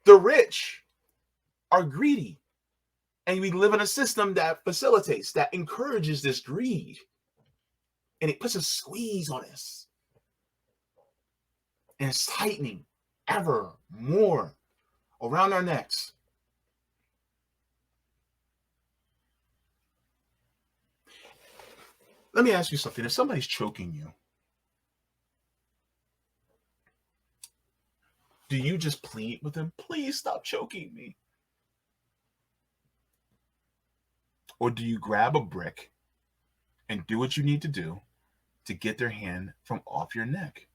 The rich are greedy. And we live in a system that facilitates, that encourages this greed. And it puts a squeeze on us. And it's tightening ever more around our necks. Let me ask you something. If somebody's choking you, do you just plead with them, please stop choking me? Or do you grab a brick and do what you need to do to get their hand from off your neck?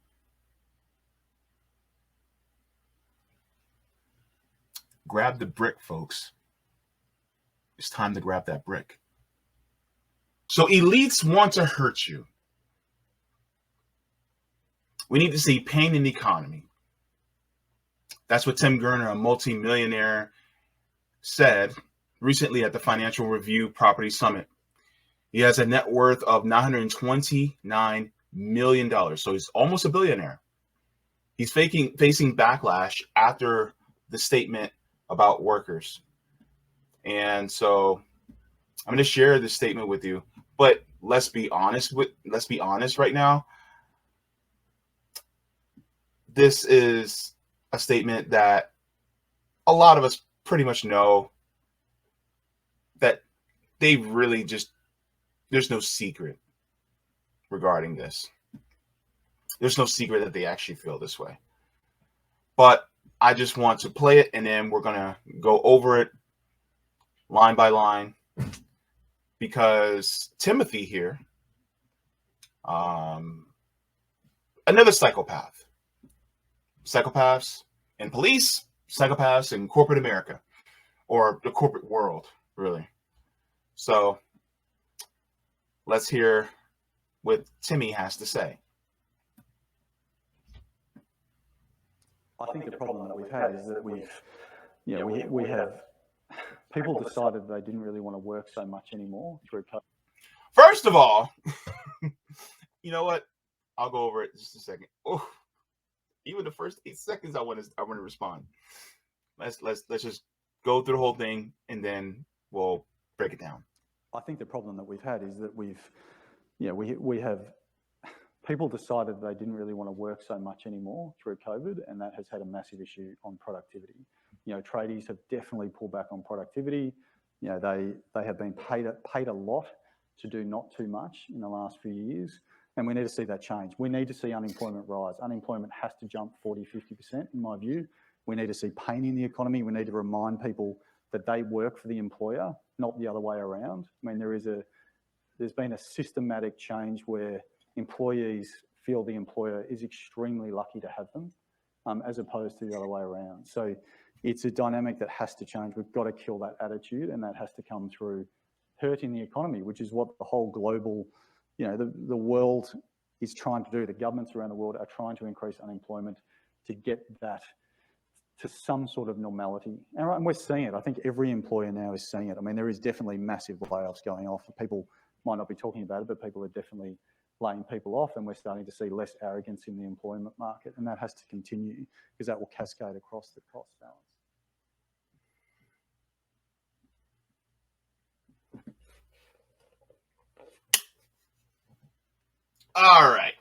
Grab the brick, folks. It's time to grab that brick. So elites want to hurt you. We need to see pain in the economy. That's what Tim Gurner, a multi-millionaire, said recently at the Financial Review Property Summit. He has a net worth of $929 million. So he's almost a billionaire. He's facing backlash after the statement about workers. And so I'm going to share this statement with you. But let's be honest right now. This is a statement that a lot of us pretty much know that they really just, there's no secret regarding this. There's no secret that they actually feel this way. But I just want to play it, and then we're going to go over it line by line, because Timothy here, another psychopath. Psychopaths in police, psychopaths in corporate America, or the corporate world, really. So let's hear what Timmy has to say. I think the problem that we've had is that we have people decided they didn't really want to work so much anymore through COVID. First of all, you know what? I'll go over it in just a second. Oh, even the first 8 seconds, I want to respond. Let's just go through the whole thing, and then we'll break it down. I think the problem that we've had is that we have people decided they didn't really want to work so much anymore through COVID, and that has had a massive issue on productivity. Tradies have definitely pulled back on productivity. They have been paid a lot to do not too much in the last few years, and we need to see that change. We need to see unemployment rise. Unemployment has to jump 40, 50%, in my view. We need to see pain in the economy. We need to remind people that they work for the employer, not the other way around. I mean, there's been a systematic change where employees feel the employer is extremely lucky to have them, as opposed to the other way around. So it's a dynamic that has to change. We've got to kill that attitude, and that has to come through hurting the economy, which is what the whole global, the world is trying to do. The governments around the world are trying to increase unemployment to get that to some sort of normality. And we're seeing it. I think every employer now is seeing it. I mean, there is definitely massive layoffs going off. People might not be talking about it, but people are definitely laying people off, and we're starting to see less arrogance in the employment market, and that has to continue because that will cascade across the cost balance. All right,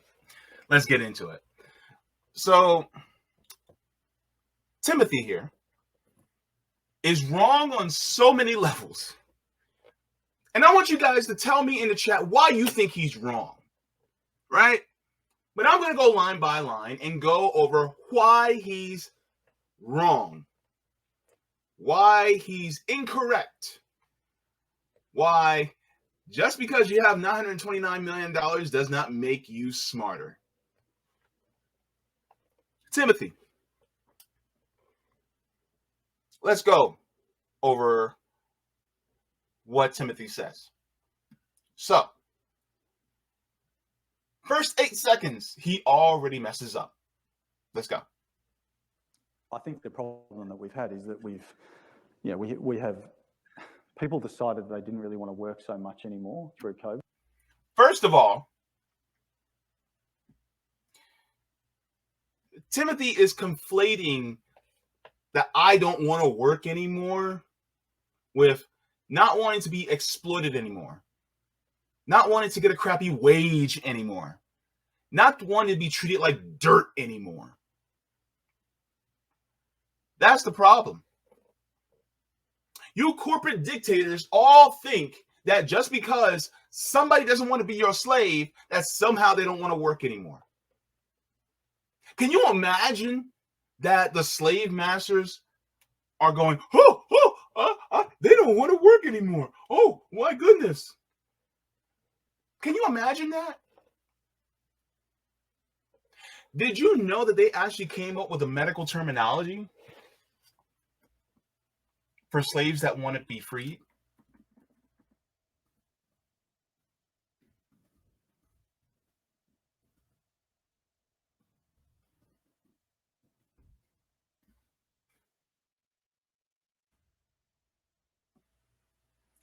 let's get into it. So Timothy here is wrong on so many levels. And I want you guys to tell me in the chat why you think he's wrong, right? But I'm going to go line by line and go over why he's wrong, why he's incorrect, why just because you have $929 million does not make you smarter. Timothy, let's go over what Timothy says. So, first 8 seconds, he already messes up. Let's go. I think the problem that we've had is that we have people decided they didn't really want to work so much anymore through COVID. First of all, Timothy is conflating that I don't want to work anymore with not wanting to be exploited anymore, not wanting to get a crappy wage anymore, not wanting to be treated like dirt anymore. That's the problem. You corporate dictators all think that just because somebody doesn't want to be your slave, that somehow they don't want to work anymore. Can you imagine that the slave masters are going, they don't want to work anymore. Oh, my goodness. Can you imagine that? Did you know that they actually came up with a medical terminology for slaves that want to be freed?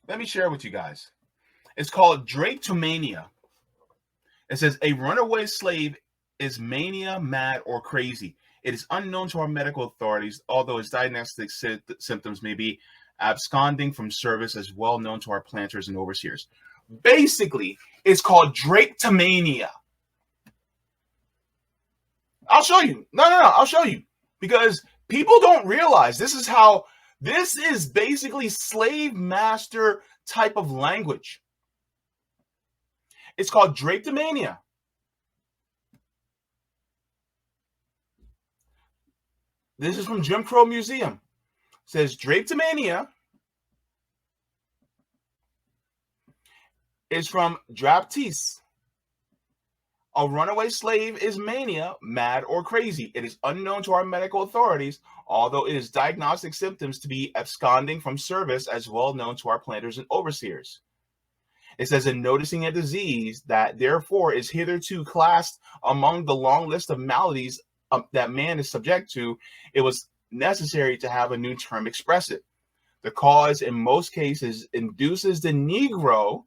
Let me share with you guys. It's called drapetomania. It says a runaway slave is mania, mad, or crazy. It is unknown to our medical authorities, although its diagnostic symptoms may be absconding from service, as well known to our planters and overseers. Basically, it's called drapetomania. I'll show you. No, I'll show you. Because people don't realize this is basically slave master type of language. It's called drapetomania. This is from Jim Crow Museum. It says drapetomania is from draptis. A runaway slave is mania, mad, or crazy. It is unknown to our medical authorities, although it is diagnostic symptoms to be absconding from service, as well known to our planters and overseers. It says, in noticing a disease that therefore is hitherto classed among the long list of maladies that man is subject to, it was necessary to have a new term express it. The cause in most cases induces the Negro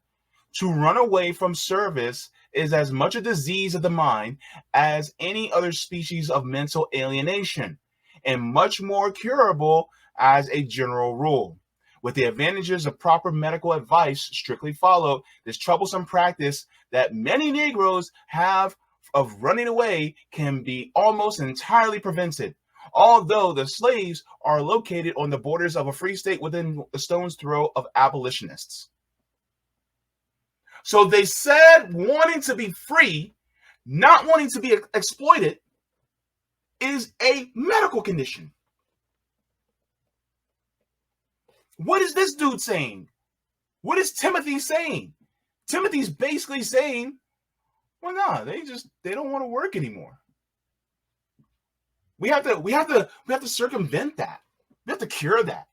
to run away from service is as much a disease of the mind as any other species of mental alienation, and much more curable as a general rule. With the advantages of proper medical advice strictly followed, this troublesome practice that many Negroes have of running away can be almost entirely prevented, although the slaves are located on the borders of a free state within a stone's throw of abolitionists. So they said wanting to be free, not wanting to be exploited, is a medical condition. What is this dude saying? What is Timothy saying? Timothy's basically saying, well, no, they don't want to work anymore. We have to circumvent that. We have to cure that.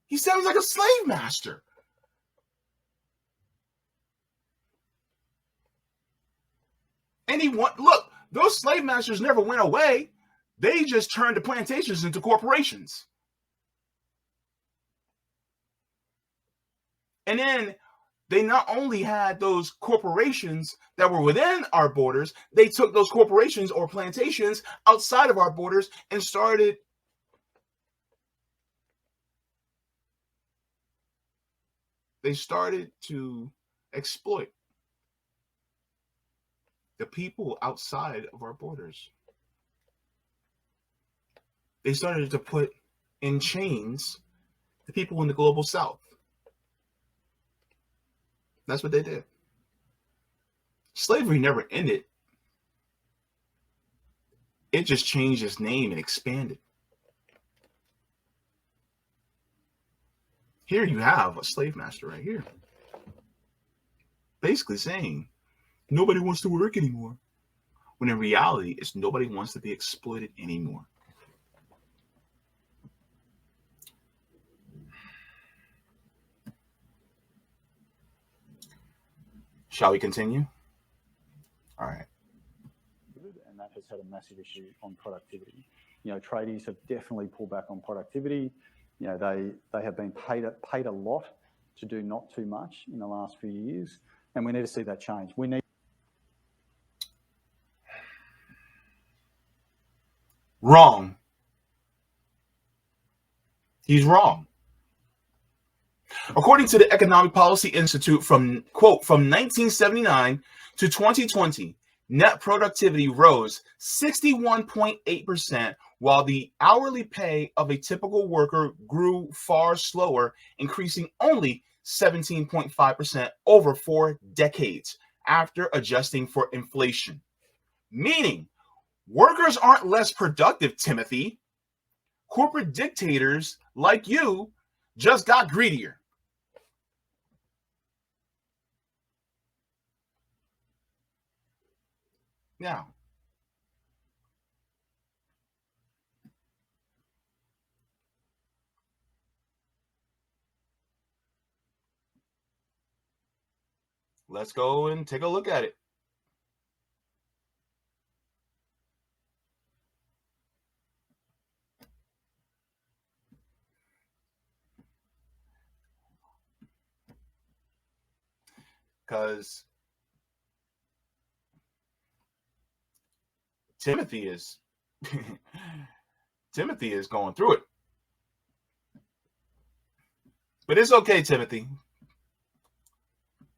He sounds like a slave master. And look, those slave masters never went away. They just turned the plantations into corporations. And then they not only had those corporations that were within our borders, they took those corporations or plantations outside of our borders and started to exploit the people outside of our borders. They started to put in chains the people in the global south. That's what they did. Slavery never ended. It just changed its name and expanded. Here you have a slave master right here, basically saying nobody wants to work anymore, when in reality it's nobody wants to be exploited anymore. Shall we continue? All right. And that has had a massive issue on productivity. Tradies have definitely pulled back on productivity. They have been paid a lot to do not too much in the last few years, and we need to see that change. Wrong. He's wrong. According to the Economic Policy Institute, from 1979 to 2020, net productivity rose 61.8%, while the hourly pay of a typical worker grew far slower, increasing only 17.5% over 4 decades after adjusting for inflation. Meaning, workers aren't less productive, Timothy. Corporate dictators like you just got greedier. Now, let's go and take a look at it. Because Timothy is Timothy is going through it. But it's okay, Timothy.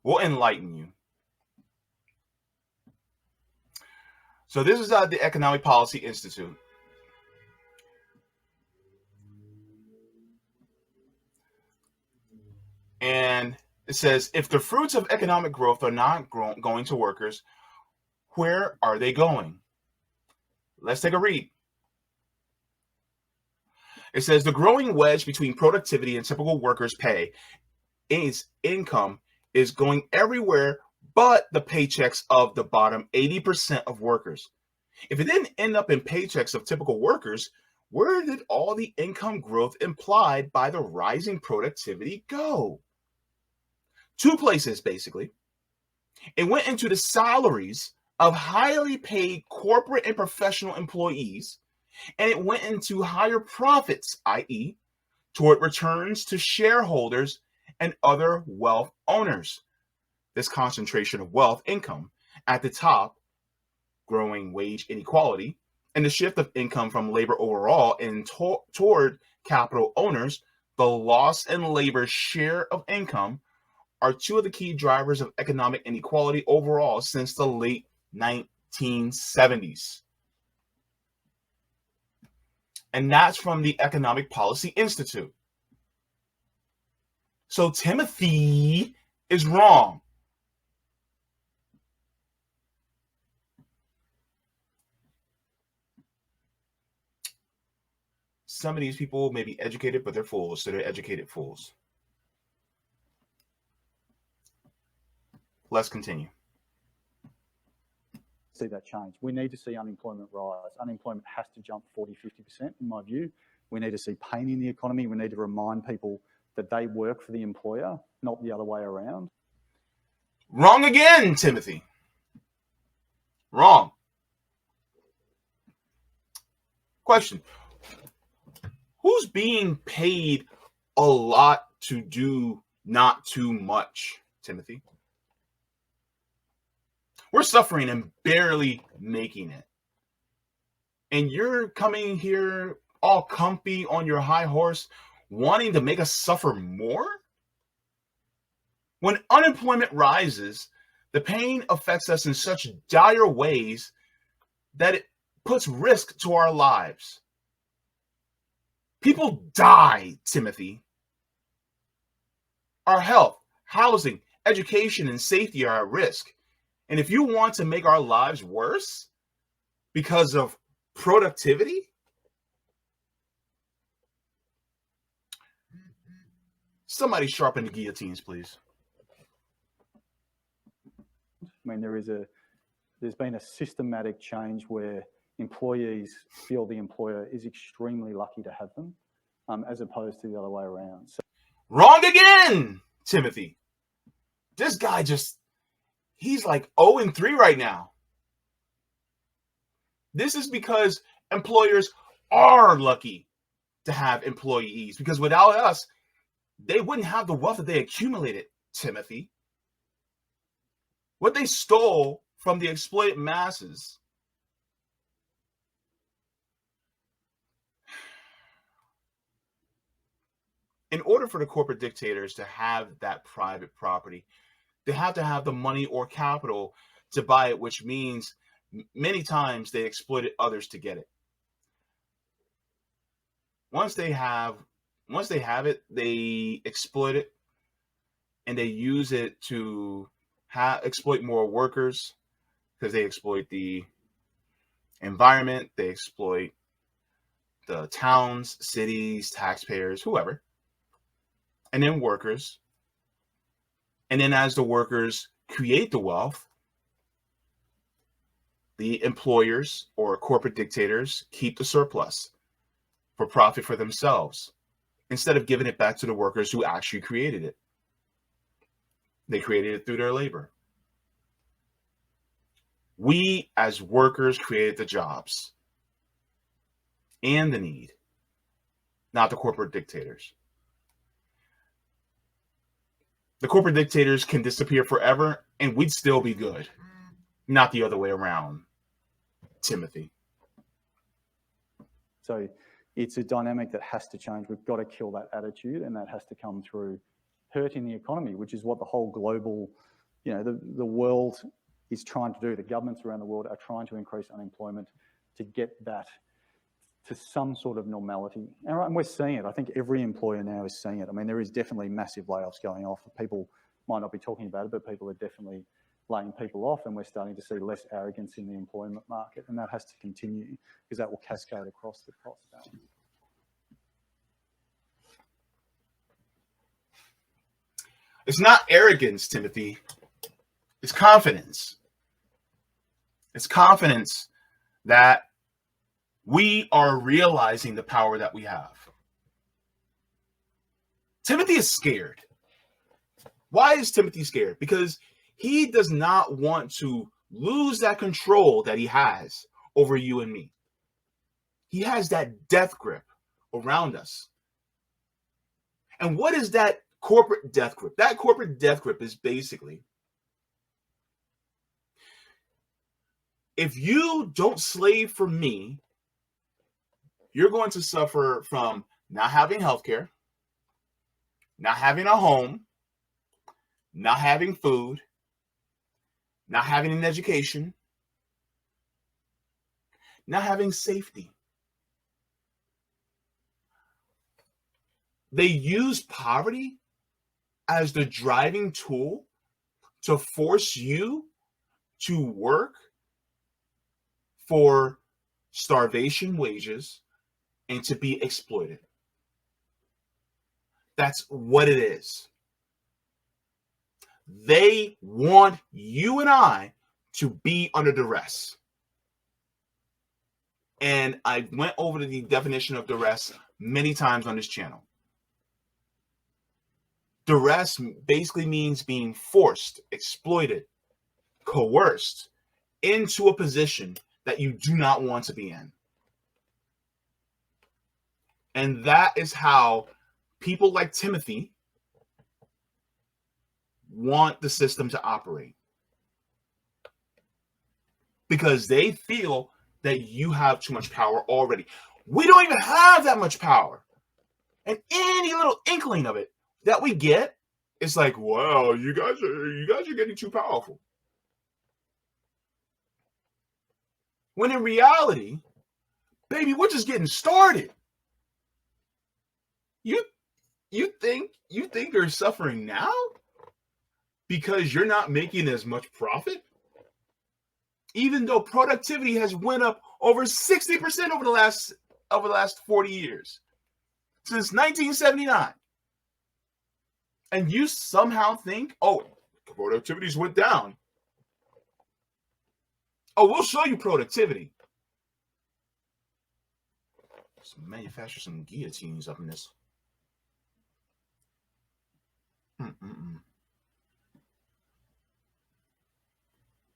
We'll enlighten you. So this is the Economic Policy Institute. And it says, if the fruits of economic growth are not going to workers, where are they going? Let's take a read. It says the growing wedge between productivity and typical workers' pay is income is going everywhere but the paychecks of the bottom 80% of workers. If it didn't end up in paychecks of typical workers, where did all the income growth implied by the rising productivity go? 2 places, basically. It went into the salaries of highly paid corporate and professional employees, and it went into higher profits, i.e., toward returns to shareholders and other wealth owners. This concentration of wealth income at the top, growing wage inequality, and the shift of income from labor overall and toward capital owners, the loss in labor share of income, are 2 of the key drivers of economic inequality overall since the late 1970s. And that's from the Economic Policy Institute. So Timothy is wrong. Some of these people may be educated, but they're fools, so they're educated fools. Let's continue. See that change. We need to see unemployment rise. Unemployment has to jump 40, 50% in my view. We need to see pain in the economy. We need to remind people that they work for the employer, not the other way around. Wrong again, Timothy. Wrong. Question. Who's being paid a lot to do not too much, Timothy? We're suffering and barely making it. And you're coming here all comfy on your high horse, wanting to make us suffer more? When unemployment rises, the pain affects us in such dire ways that it puts risk to our lives. People die, Timothy. Our health, housing, education, and safety are at risk. And if you want to make our lives worse because of productivity, somebody sharpen the guillotines, please. I mean, there's been a systematic change where employees feel the employer is extremely lucky to have them, as opposed to the other way around. So, wrong again, Timothy. This guy he's like 0-3 right now. This is because employers are lucky to have employees, because without us, they wouldn't have the wealth that they accumulated, Timothy. What they stole from the exploited masses in order for the corporate dictators to have that private property, they have to have the money or capital to buy it, which means many times they exploited others to get it. Once they have it, they exploit it, and they use it to exploit more workers, because they exploit the environment, they exploit the towns, cities, taxpayers, whoever, and then workers. And then as the workers create the wealth, the employers or corporate dictators keep the surplus for profit for themselves, instead of giving it back to the workers who actually created it. They created it through their labor. We as workers created the jobs and the need, not the corporate dictators. The corporate dictators can disappear forever and we'd still be good, not the other way around, Timothy. So it's a dynamic that has to change. We've got to kill that attitude, and that has to come through hurting the economy, which is what the whole global, the world is trying to do. The governments around the world are trying to increase unemployment to get that to some sort of normality. And we're seeing it. I think every employer now is seeing it. I mean, there is definitely massive layoffs going off. People might not be talking about it, but people are definitely laying people off, and we're starting to see less arrogance in the employment market, and that has to continue because that will cascade across the cost balance. It's not arrogance, Timothy. It's confidence. It's confidence that we are realizing the power that we have. Timothy is scared. Why is Timothy scared? Because he does not want to lose that control that he has over you and me. He has that death grip around us. And what is that corporate death grip? That corporate death grip is basically, if you don't slave for me, you're going to suffer from not having healthcare, not having a home, not having food, not having an education, not having safety. They use poverty as the driving tool to force you to work for starvation wages and to be exploited. That's what it is. They want you and I to be under duress. And I went over the definition of duress many times on this channel. Duress basically means being forced, exploited, coerced into a position that you do not want to be in. And that is how people like Timothy want the system to operate. Because they feel that you have too much power already. We don't even have that much power. And any little inkling of it that we get, it's like, wow, you guys are getting too powerful. When in reality, baby, we're just getting started. You think you're suffering now because you're not making as much profit? Even though productivity has went up over 60% over the last 40 years, since 1979. And you somehow think, oh, productivity's went down. Oh, we'll show you productivity. Let's manufacture some guillotines up in this.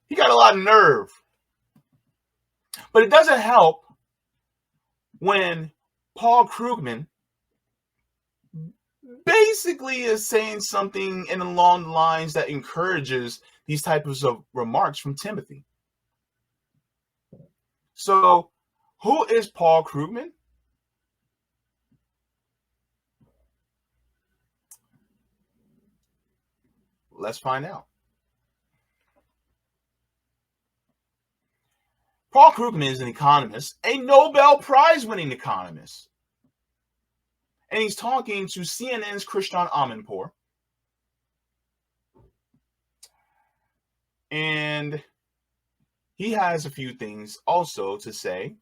He got a lot of nerve. But it doesn't help when Paul Krugman basically is saying something along the lines that encourages these types of remarks from Timothy. So, who is Paul Krugman? Let's find out. Paul Krugman is an economist, a Nobel Prize winning economist. And he's talking to CNN's Christian Amanpour. And he has a few things also to say.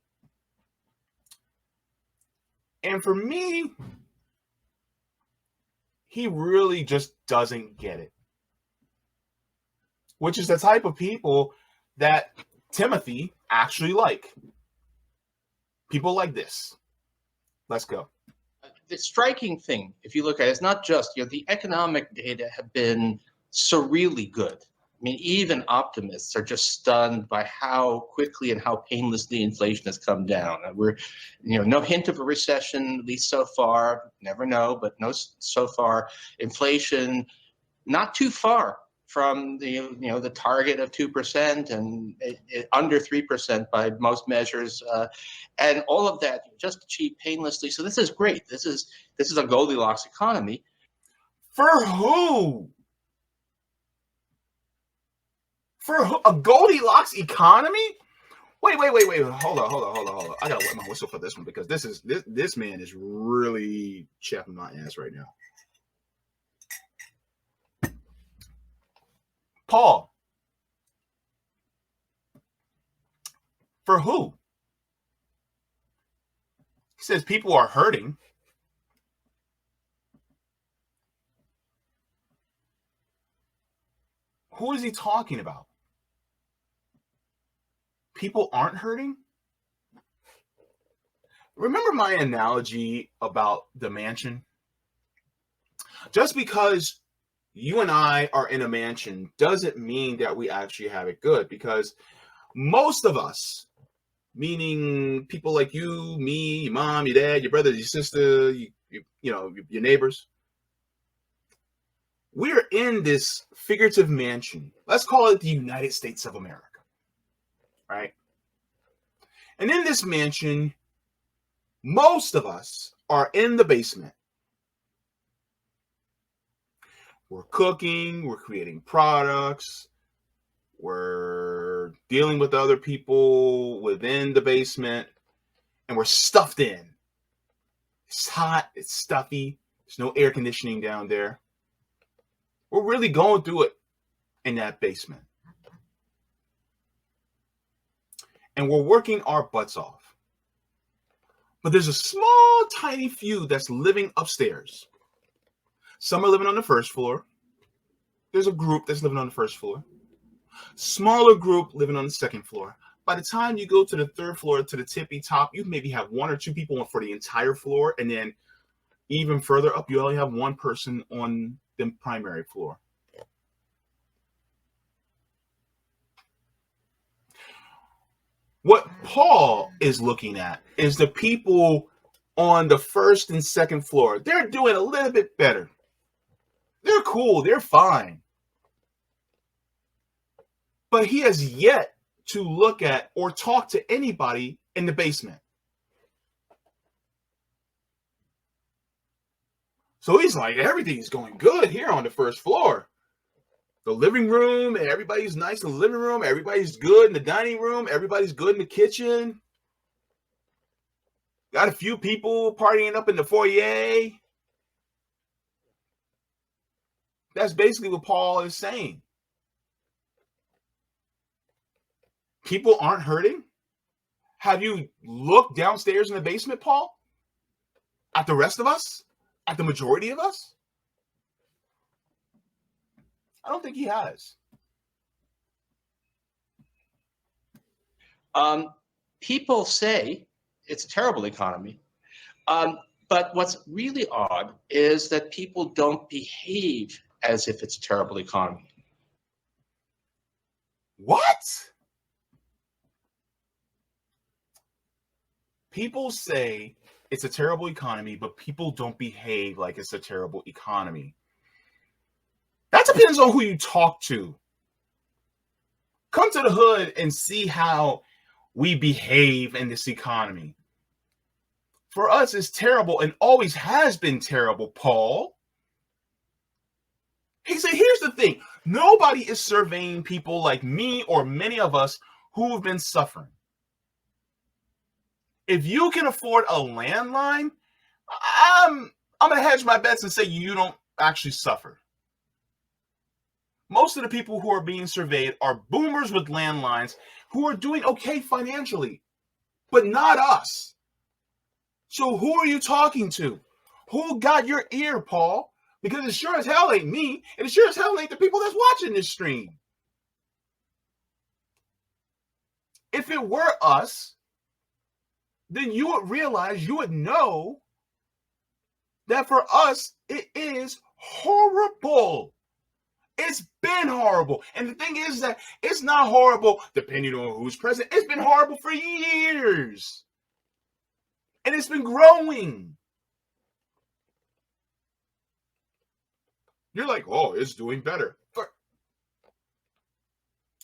And for me, he really just doesn't get it. Which is the type of people that Timothy actually like. People like this. Let's go. The striking thing, if you look at it, it's not just, the economic data have been surreally good. I mean, even optimists are just stunned by how quickly and how painlessly inflation has come down. We're, no hint of a recession, at least so far. Never know, but no, so far, inflation not too far from the target of 2% and under 3% by most measures, and all of that just achieved painlessly. So this is great. This is a Goldilocks economy. For who? For who? A Goldilocks economy? Wait. Hold on. I gotta wet my whistle for this one because this man is really chapping my ass right now. Paul, for who? He says people are hurting. Who is he talking about? People aren't hurting? Remember my analogy about the mansion? Just because you and I are in a mansion doesn't mean that we actually have it good, because most of us, meaning people like you, me, your mom, your dad, your brother, your sister, your neighbors, we're in this figurative mansion. Let's call it the United States of America, right? And in this mansion, most of us are in the basement. We're cooking, we're creating products, we're dealing with other people within the basement, and we're stuffed in. It's hot, it's stuffy, there's no air conditioning down there. We're really going through it in that basement. And we're working our butts off. But there's a small, tiny few that's living upstairs. Some are living on the first floor. There's a group that's living on the first floor. Smaller group living on the second floor. By the time you go to the third floor, to the tippy top, you maybe have one or two people for the entire floor. And then even further up, you only have one person on the primary floor. What Paul is looking at is the people on the first and second floor. They're doing a little bit better. They're cool. They're fine. But he has yet to look at or talk to anybody in the basement. So he's like, everything's going good here on the first floor. The living room, everybody's nice in the living room. Everybody's good in the dining room. Everybody's good in the kitchen. Got a few people partying up in the foyer. That's basically what Paul is saying. People aren't hurting. Have you looked downstairs in the basement, Paul? At the rest of us? At the majority of us? I don't think he has. People say it's a terrible economy. But what's really odd is that people don't behave as if it's a terrible economy. What? People say it's a terrible economy, but people don't behave like it's a terrible economy. That depends on who you talk to. Come to the hood and see how we behave in this economy. For us, it's terrible and always has been terrible, Paul. He said, here's the thing. Nobody is surveying people like me or many of us who have been suffering. If you can afford a landline, I'm going to hedge my bets and say you don't actually suffer. Most of the people who are being surveyed are boomers with landlines who are doing okay financially, but not us. So who are you talking to? Who got your ear, Paul? Because it sure as hell ain't me, and it sure as hell ain't the people that's watching this stream. If it were us, then you would realize, you would know that for us, it is horrible. It's been horrible. And the thing is that it's not horrible depending on who's president. It's been horrible for years. And it's been growing. You're like, oh, it's doing better.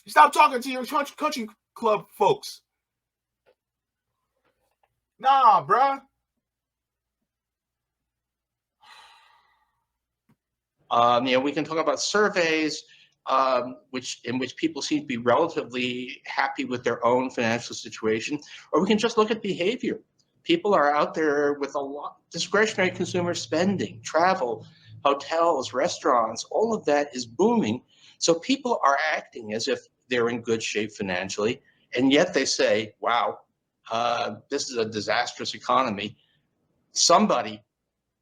Stop talking to your country club folks. Nah, bruh. We can talk about surveys, in which people seem to be relatively happy with their own financial situation, or we can just look at behavior. People are out there with a lot discretionary consumer spending, travel, hotels, restaurants, all of that is booming. So people are acting as if they're in good shape financially, and yet they say, wow, this is a disastrous economy. Somebody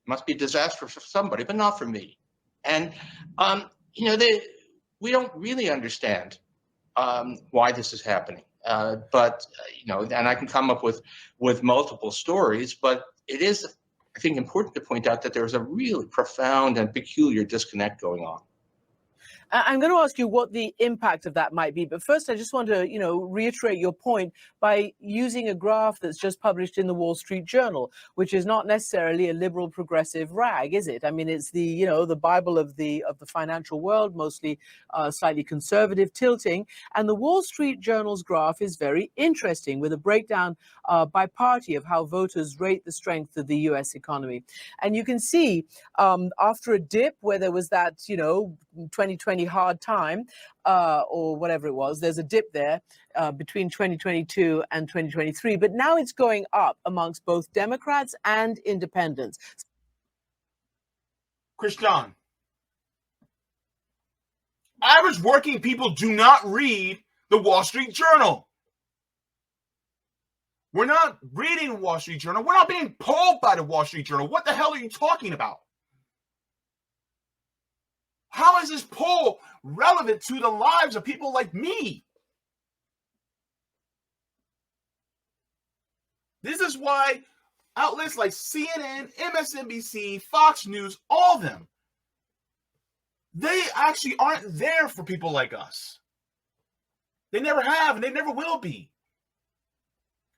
must be disastrous for somebody, but not for me. And, we don't really understand why this is happening. But and I can come up with multiple stories, but it is, I think, important to point out that there's a really profound and peculiar disconnect going on. I'm going to ask you what the impact of that might be. But first, I just want to, reiterate your point by using a graph that's just published in the Wall Street Journal, which is not necessarily a liberal progressive rag, is it? I mean, it's the, the Bible of the financial world, mostly slightly conservative tilting. And the Wall Street Journal's graph is very interesting, with a breakdown by party of how voters rate the strength of the U.S. economy. And you can see after a dip where there was that, 2020 hard time or whatever it was, there's a dip there between 2022 and 2023, but now it's going up amongst both Democrats and independents. Christian, average working people do not read the Wall Street Journal. We're not reading the Wall Street Journal. We're not being polled by the Wall Street Journal. What the hell are you talking about? How is this poll relevant to the lives of people like me? This is why outlets like CNN, MSNBC, Fox News, all of them, they actually aren't there for people like us. They never have, and they never will be.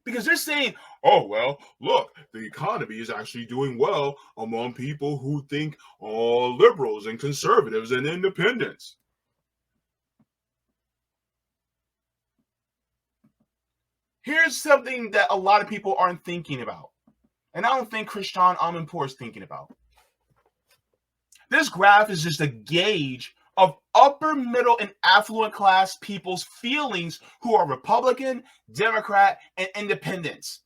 Because they're saying, oh, well, look, the economy is actually doing well among people who think all liberals and conservatives and independents. Here's something that a lot of people aren't thinking about. And I don't think Christian Amanpour is thinking about. This graph is just a gauge of upper middle and affluent class people's feelings who are Republican, Democrat, and independents.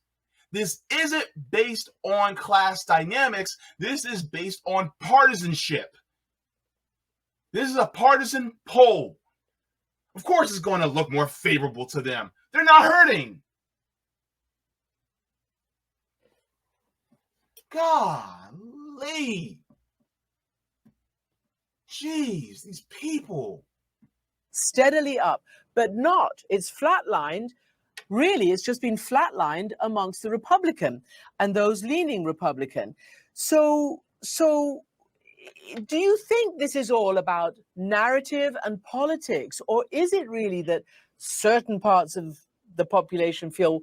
This isn't based on class dynamics. This is based on partisanship. This is a partisan poll. Of course, it's going to look more favorable to them. They're not hurting. Golly. Jeez, these people. Steadily up, but not. It's flatlined. Really, it's just been flatlined amongst the Republican and those leaning Republican. So do you think this is all about narrative and politics, or is it really that certain parts of the population feel,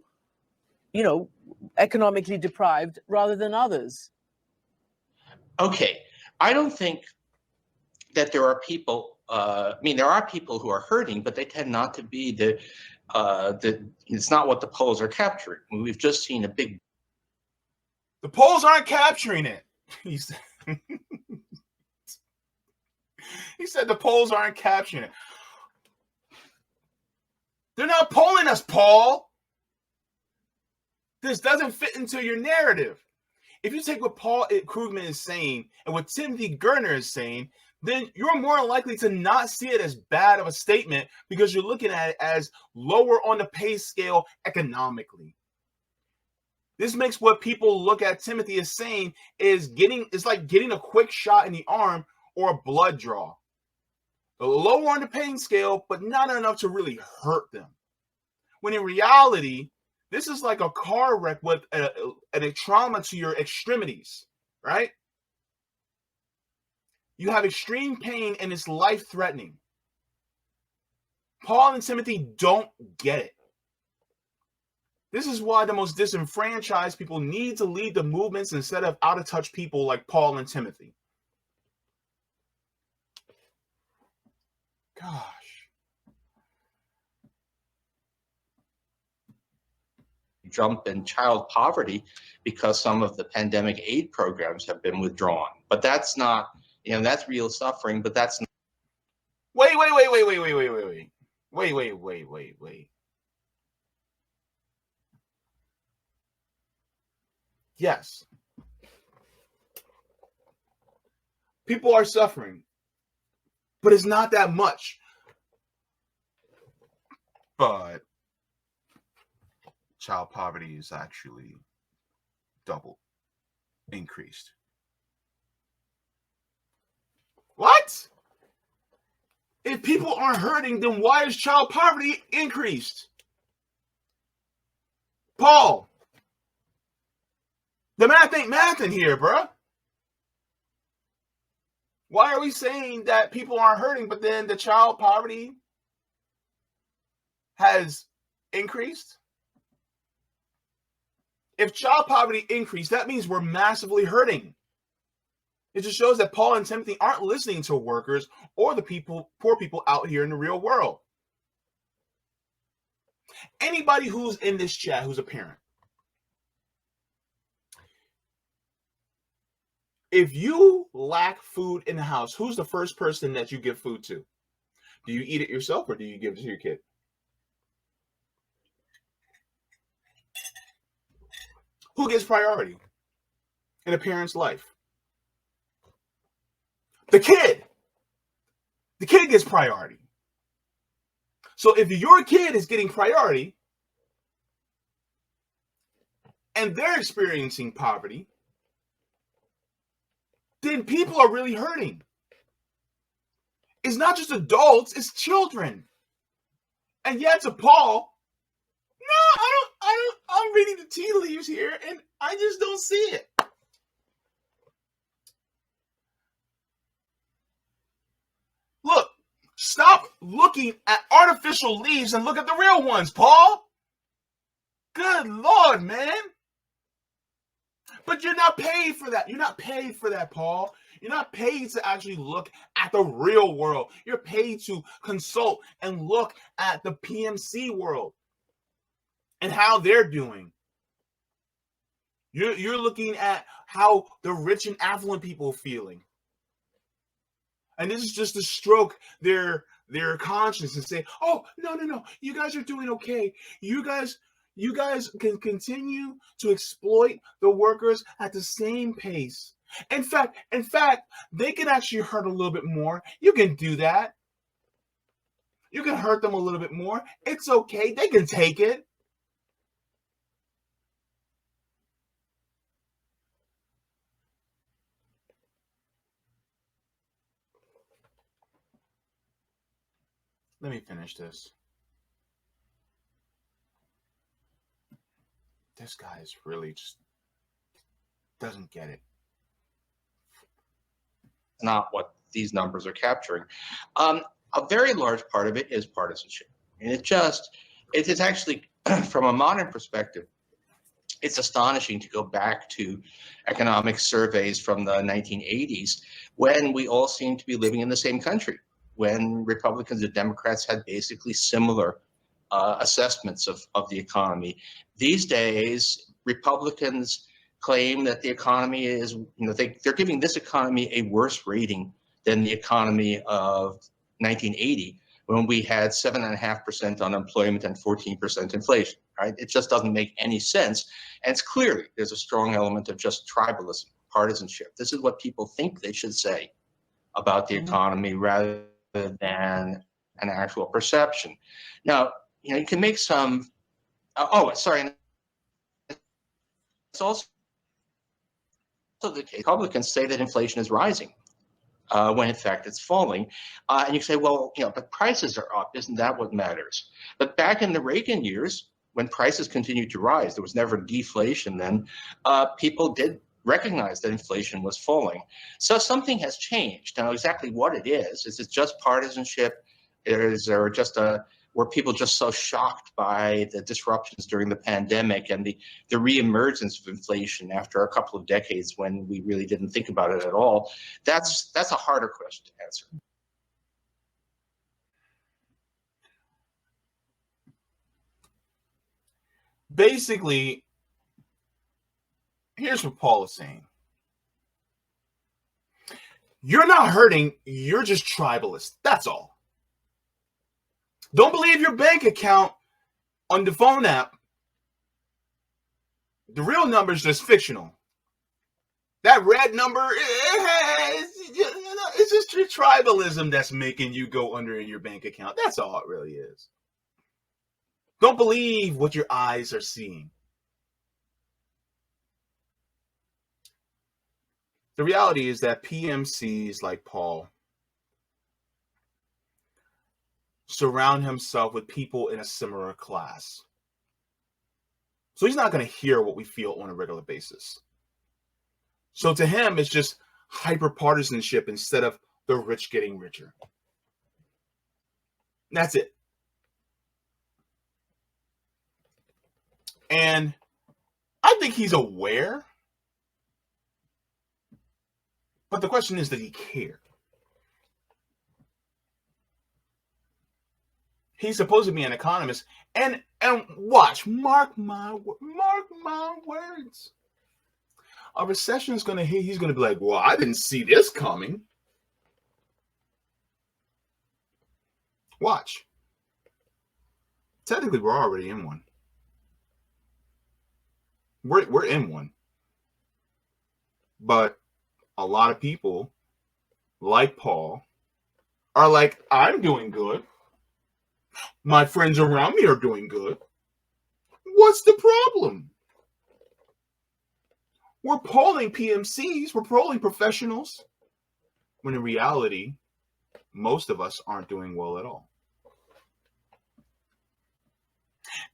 economically deprived rather than others? Okay, I don't think that there are people, there are people who are hurting, but they tend not to be it's not what the polls are capturing. We've just seen a big. The polls aren't capturing it. He said the polls aren't capturing it. They're not polling us, Paul. This doesn't fit into your narrative. If you take what Paul Krugman is saying and what Timothy Gurner is saying, then you're more likely to not see it as bad of a statement because you're looking at it as lower on the pay scale economically. This makes what people look at Timothy as saying is it's like getting a quick shot in the arm or a blood draw. Lower on the pain scale, but not enough to really hurt them. When in reality, this is like a car wreck with a trauma to your extremities, right? You have extreme pain and it's life-threatening. Paul and Timothy don't get it. This is why the most disenfranchised people need to lead the movements instead of out-of-touch people like Paul and Timothy. Gosh. Jump in child poverty because some of the pandemic aid programs have been withdrawn. But that's not, that's real suffering, but that's not. Wait. Yes. People are suffering, but it's not that much. But child poverty is actually double increased. What? If people aren't hurting, then why is child poverty increased? Paul, the math ain't mathing here, bruh. Why are we saying that people aren't hurting, but then the child poverty has increased? If child poverty increased, that means we're massively hurting. It just shows that Paul and Timothy aren't listening to workers or the poor people out here in the real world. Anybody who's in this chat who's a parent, if you lack food in the house, who's the first person that you give food to? Do you eat it yourself or do you give it to your kid? Who gets priority in a parent's life? The kid. The kid gets priority. So if your kid is getting priority and they're experiencing poverty, then people are really hurting. It's not just adults, it's children. And yet to Paul, no, I'm reading the tea leaves here and I just don't see it. Look, stop looking at artificial leaves and look at the real ones, Paul. Good Lord, man. But you're not paid for that. You're not paid for that, Paul. You're not paid to actually look at the real world. You're paid to consult and look at the PMC world and how they're doing. You're looking at how the rich and affluent people are feeling. And this is just to stroke their conscience and say, oh, no, you guys are doing okay. You guys can continue to exploit the workers at the same pace. In fact, they can actually hurt a little bit more. You can do that. You can hurt them a little bit more. It's okay. They can take it. Let me finish this. This guy is really just doesn't get it. Not what these numbers are capturing. A very large part of it is partisanship. And it is actually, from a modern perspective, it's astonishing to go back to economic surveys from the 1980s when we all seemed to be living in the same country, when Republicans and Democrats had basically similar assessments of the economy. These days, Republicans claim that the economy is, they're giving this economy a worse rating than the economy of 1980, when we had 7.5% unemployment and 14% inflation, right? It just doesn't make any sense. And it's clearly, there's a strong element of just tribalism, partisanship. This is what people think they should say about the economy rather than an actual perception. Now, you can make some, it's also the case, Republicans say that inflation is rising when in fact it's falling. And you say, well, but prices are up. Isn't that what matters? But back in the Reagan years, when prices continued to rise, there was never deflation then, people did recognize that inflation was falling. So something has changed. Now, exactly what it is it just partisanship? Is there just were people just so shocked by the disruptions during the pandemic and the reemergence of inflation after a couple of decades when we really didn't think about it at all? That's a harder question to answer. Basically, here's what Paul is saying. You're not hurting, you're just tribalist. That's all. Don't believe your bank account on the phone app. The real number is just fictional. That red number, it's just your tribalism that's making you go under in your bank account. That's all it really is. Don't believe what your eyes are seeing. The reality is that PMCs like Paul surround himself with people in a similar class. So he's not going to hear what we feel on a regular basis. So to him, it's just hyper-partisanship instead of the rich getting richer. That's it. And I think he's aware. But the question is, does he care? He's supposed to be an economist, and watch, mark my words. A recession is going to hit. He's going to be like, well, I didn't see this coming. Watch. Technically, we're already in one. We're in one. But a lot of people, like Paul, are like, I'm doing good. My friends around me are doing good. What's the problem? We're polling PMCs, we're polling professionals, when in reality, most of us aren't doing well at all.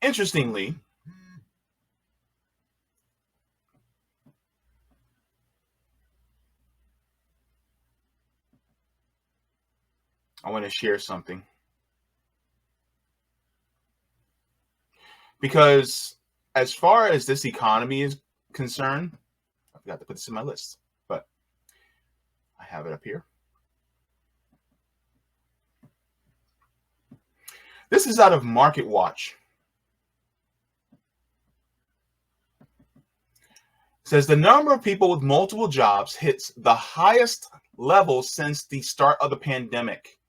Interestingly, I want to share something. Because as far as this economy is concerned, I forgot to put this in my list, but I have it up here. This is out of Market Watch. It says the number of people with multiple jobs hits the highest level since the start of the pandemic.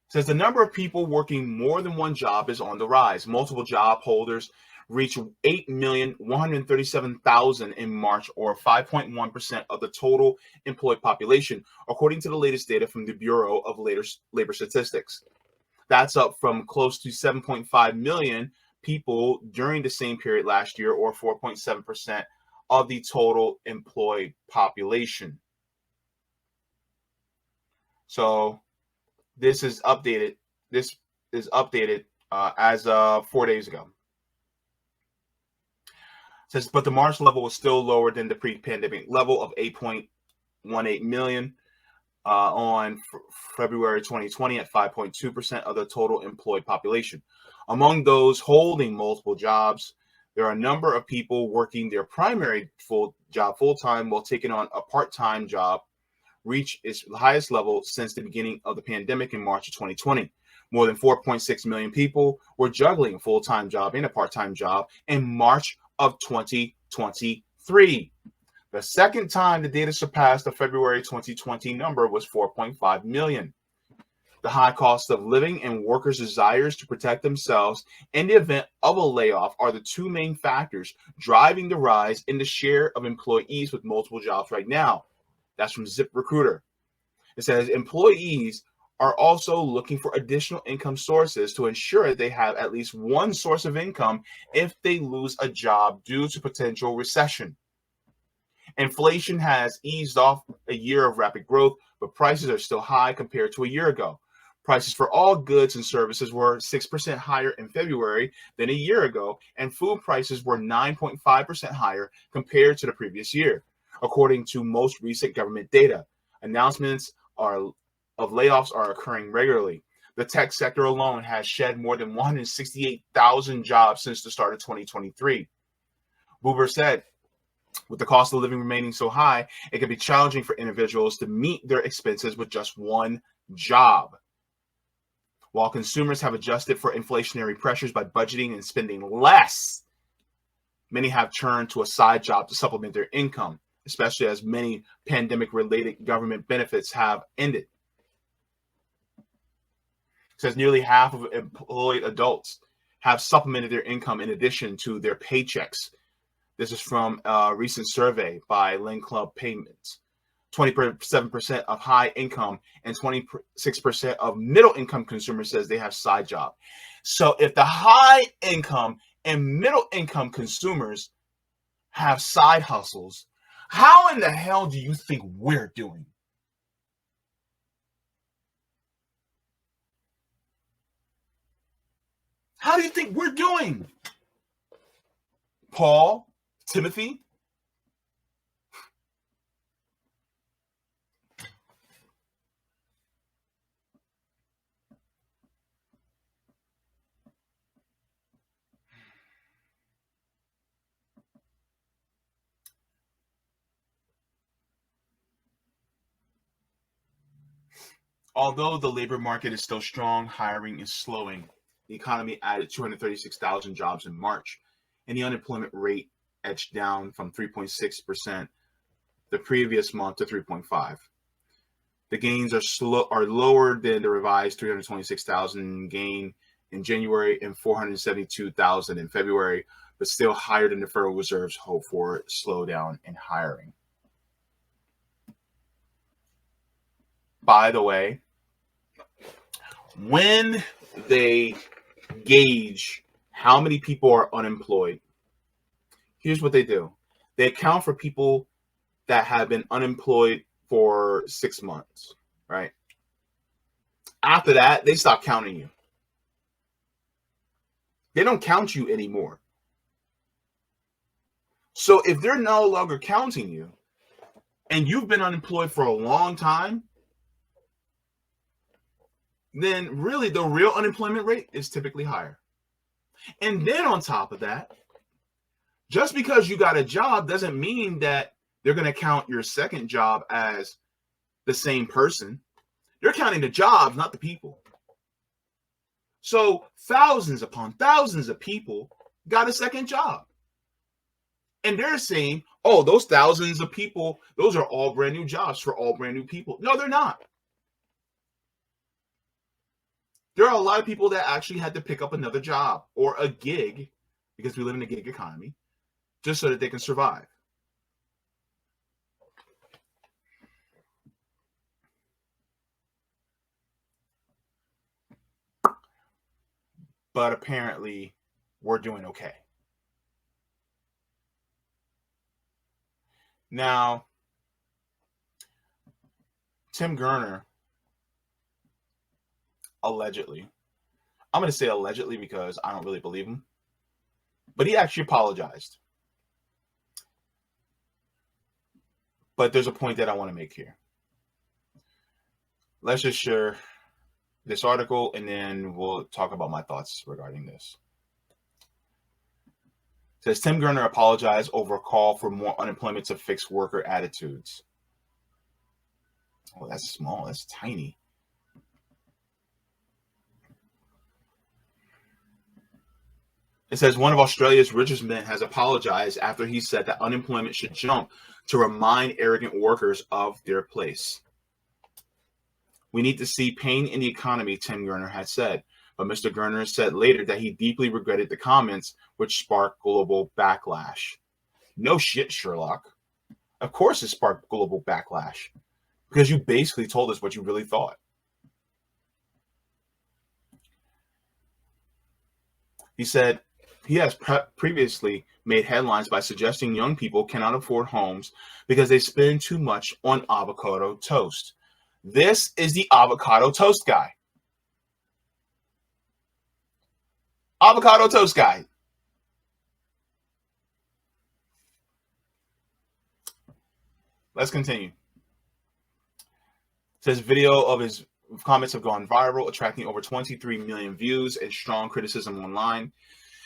Says the number of people working more than one job is on the rise. Multiple job holders reached 8,137,000 in March, or 5.1% of the total employed population, according to the latest data from the Bureau of Labor Statistics. That's up from close to 7.5 million people during the same period last year, or 4.7% of the total employed population. So this is updated. This is updated as of 4 days ago. It says, but the March level was still lower than the pre-pandemic level of 8.18 million on February 2020 at 5.2% of the total employed population. Among those holding multiple jobs, there are a number of people working their primary full-time while taking on a part-time job, reach its highest level since the beginning of the pandemic in March of 2020. More than 4.6 million people were juggling a full-time job and a part-time job in March of 2023. The second time the data surpassed the February 2020 number was 4.5 million. The high cost of living and workers' desires to protect themselves in the event of a layoff are the two main factors driving the rise in the share of employees with multiple jobs right now. That's from ZipRecruiter. It says employees are also looking for additional income sources to ensure they have at least one source of income if they lose a job due to potential recession. Inflation has eased off a year of rapid growth, but prices are still high compared to a year ago. Prices for all goods and services were 6% higher in February than a year ago, and food prices were 9.5% higher compared to the previous year, according to most recent government data. Announcements of layoffs are occurring regularly. The tech sector alone has shed more than 168,000 jobs since the start of 2023. Buber said, with the cost of living remaining so high, it can be challenging for individuals to meet their expenses with just one job. While consumers have adjusted for inflationary pressures by budgeting and spending less, many have turned to a side job to supplement their income, especially as many pandemic-related government benefits have ended. It says nearly half of employed adults have supplemented their income in addition to their paychecks. This is from a recent survey by Lend Club Payments. 27% of high income and 26% of middle income consumers says they have side job. So if the high income and middle income consumers have side hustles, how in the hell do you think we're doing? How do you think we're doing? Paul, Timothy? Although the labor market is still strong, hiring is slowing. The economy added 236,000 jobs in March, and the unemployment rate edged down from 3.6% the previous month to 3.5%. The gains are lower than the revised 326,000 gain in January and 472,000 in February, but still higher than the Federal Reserve's hope for a slowdown in hiring. By the way, when they gauge how many people are unemployed, here's what they do. They account for people that have been unemployed for 6 months, right? After that, they stop counting you. They don't count you anymore. So if they're no longer counting you and you've been unemployed for a long time, then really the real unemployment rate is typically higher. And then on top of that, just because you got a job doesn't mean that they're going to count your second job as the same person. They're counting the jobs, not the people. So thousands upon thousands of people got a second job. And they're saying, oh, those thousands of people, those are all brand new jobs for all brand new people. No, they're not. There are a lot of people that actually had to pick up another job or a gig, because we live in a gig economy, just so that they can survive. But apparently, we're doing okay. Now, Tim Gurner, allegedly, I'm going to say allegedly because I don't really believe him, but he actually apologized. But there's a point that I want to make here. Let's just share this article and then we'll talk about my thoughts regarding this. It says Tim Gurner apologized over a call for more unemployment to fix worker attitudes. Oh, that's small. That's tiny. It says one of Australia's richest men has apologized after he said that unemployment should jump to remind arrogant workers of their place. We need to see pain in the economy, Tim Gurner had said. But Mr. Gurner said later that he deeply regretted the comments, which sparked global backlash. No shit, Sherlock. Of course it sparked global backlash. Because you basically told us what you really thought. He said he has previously made headlines by suggesting young people cannot afford homes because they spend too much on avocado toast. This is the avocado toast guy. Avocado toast guy. Let's continue. It says video of his comments have gone viral, attracting over 23 million views and strong criticism online.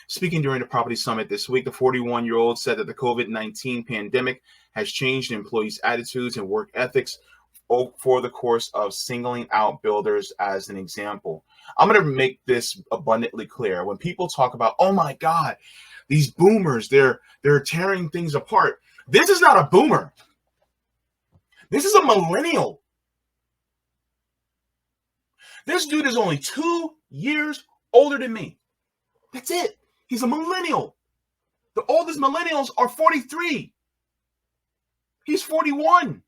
Speaking during the property summit this week, the 41-year-old said that the COVID-19 pandemic has changed employees' attitudes and work ethics for the course of singling out builders as an example. I'm going to make this abundantly clear. When people talk about, oh my God, these boomers, they're tearing things apart. This is not a boomer. This is a millennial. This dude is only 2 years older than me. That's it. He's a millennial. The oldest millennials are 43. He's 41.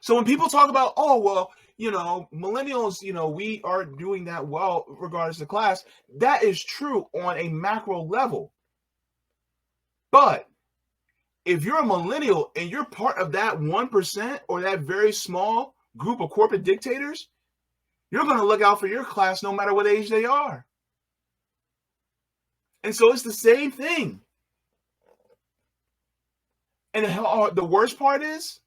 So when people talk about, oh, well, millennials, we are doing that well regardless of class, that is true on a macro level. But if you're a millennial and you're part of that 1% or that very small group of corporate dictators, you're going to look out for your class no matter what age they are. And so it's the same thing. And the worst part is,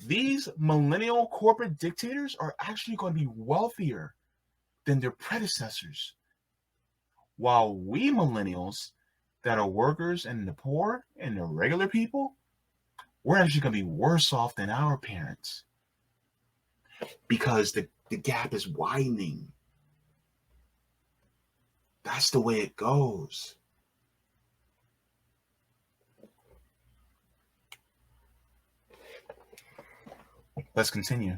these millennial corporate dictators are actually going to be wealthier than their predecessors. While we millennials that are workers and the poor and the regular people, we're actually going to be worse off than our parents. Because the gap is widening. That's the way it goes. Let's continue.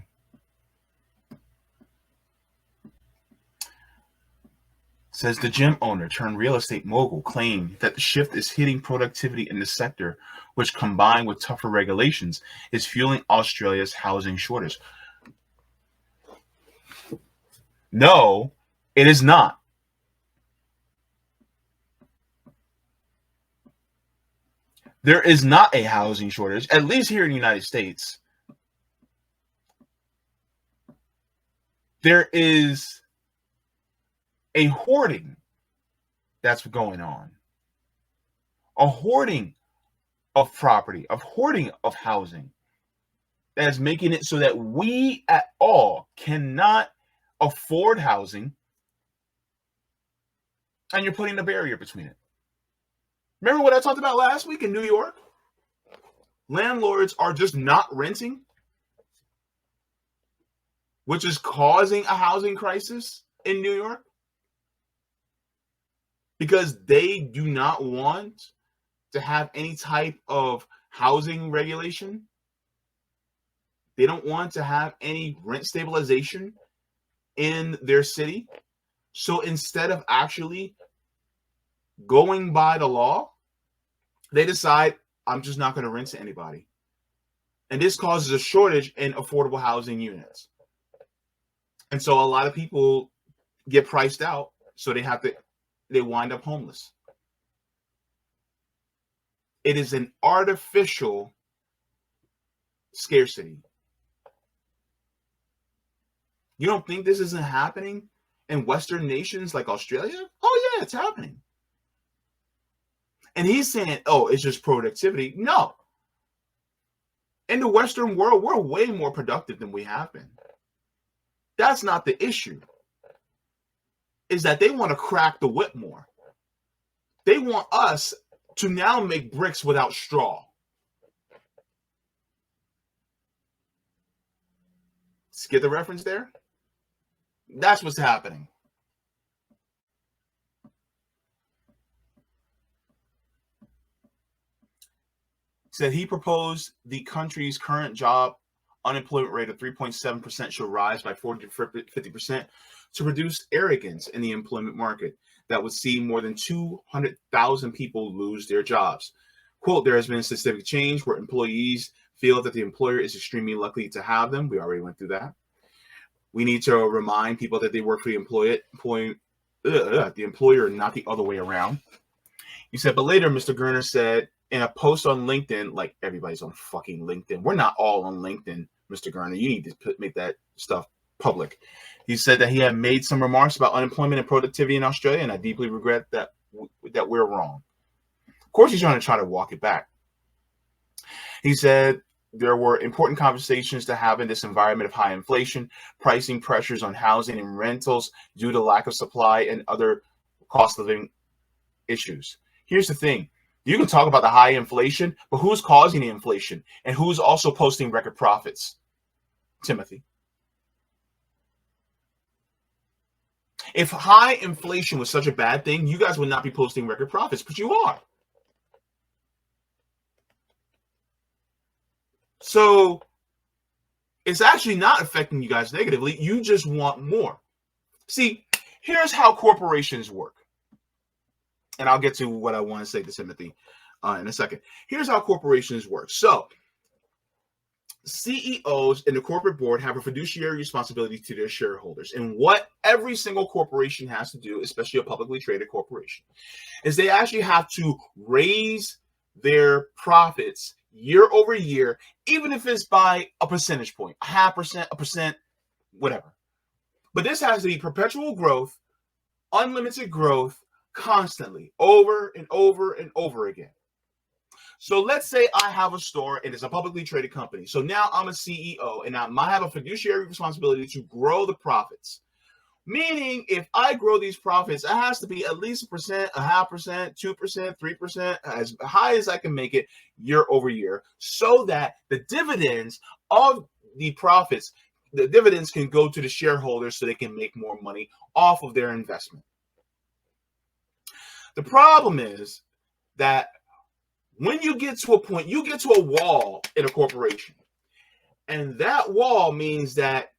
Says the gym owner turned real estate mogul claimed that the shift is hitting productivity in the sector, which combined with tougher regulations is fueling Australia's housing shortage. No, it is not. There is not a housing shortage, at least here in the United States. There is a hoarding that's going on. A hoarding of property, a hoarding of housing that is making it so that we at all cannot afford housing, and you're putting a barrier between it. Remember what I talked about last week in New York? Landlords are just not renting, which is causing a housing crisis in New York because they do not want to have any type of housing regulation. They don't want to have any rent stabilization in their city. So instead of actually going by the law, they decide, I'm just not going to rent to anybody. And this causes a shortage in affordable housing units. And so a lot of people get priced out, so they wind up homeless. It is an artificial scarcity. You don't think this isn't happening in Western nations like Australia? Oh yeah, it's happening. And he's saying, oh, it's just productivity. No. In the Western world, we're way more productive than we have been. That's not the issue. Is that they want to crack the whip more. They want us to now make bricks without straw. Get the reference there? That's what's happening. Said he proposed the country's current job unemployment rate of 3.7% should rise by 40 to 50% to reduce arrogance in the employment market that would see more than 200,000 people lose their jobs. Quote, there has been a systemic change where employees feel that the employer is extremely lucky to have them. We already went through that. We need to remind people that they work for the employer, not the other way around. He said, but later, Mr. Gurner said in a post on LinkedIn, like everybody's on fucking LinkedIn. We're not all on LinkedIn, Mr. Gurner. You need to make that stuff public. He said that he had made some remarks about unemployment and productivity in Australia, and I deeply regret that we're wrong. Of course, he's trying to walk it back. He said there were important conversations to have in this environment of high inflation, pricing pressures on housing and rentals due to lack of supply and other cost of living issues. Here's the thing. You can talk about the high inflation, but who's causing the inflation and who's also posting record profits? Timothy. If high inflation was such a bad thing, you guys would not be posting record profits, but you are. So it's actually not affecting you guys negatively. You just want more. See, here's how corporations work. And I'll get to what I want to say to Timothy in a second. Here's how corporations work. So CEOs and the corporate board have a fiduciary responsibility to their shareholders. And what every single corporation has to do, especially a publicly traded corporation, is they actually have to raise their profits year over year, even if it's by a percentage point, 0.5%, 1%, whatever. But this has to be perpetual growth, unlimited growth, constantly, over and over and over again. So let's say I have a store and it's a publicly traded company. So now I'm a CEO and I might have a fiduciary responsibility to grow the profits. Meaning if I grow these profits, it has to be at least 1%, 0.5%, 2%, 3%, as high as I can make it year over year, so that the dividends of the profits, the dividends can go to the shareholders so they can make more money off of their investment. The problem is that when you get to a point, you get to a wall in a corporation. And that wall means that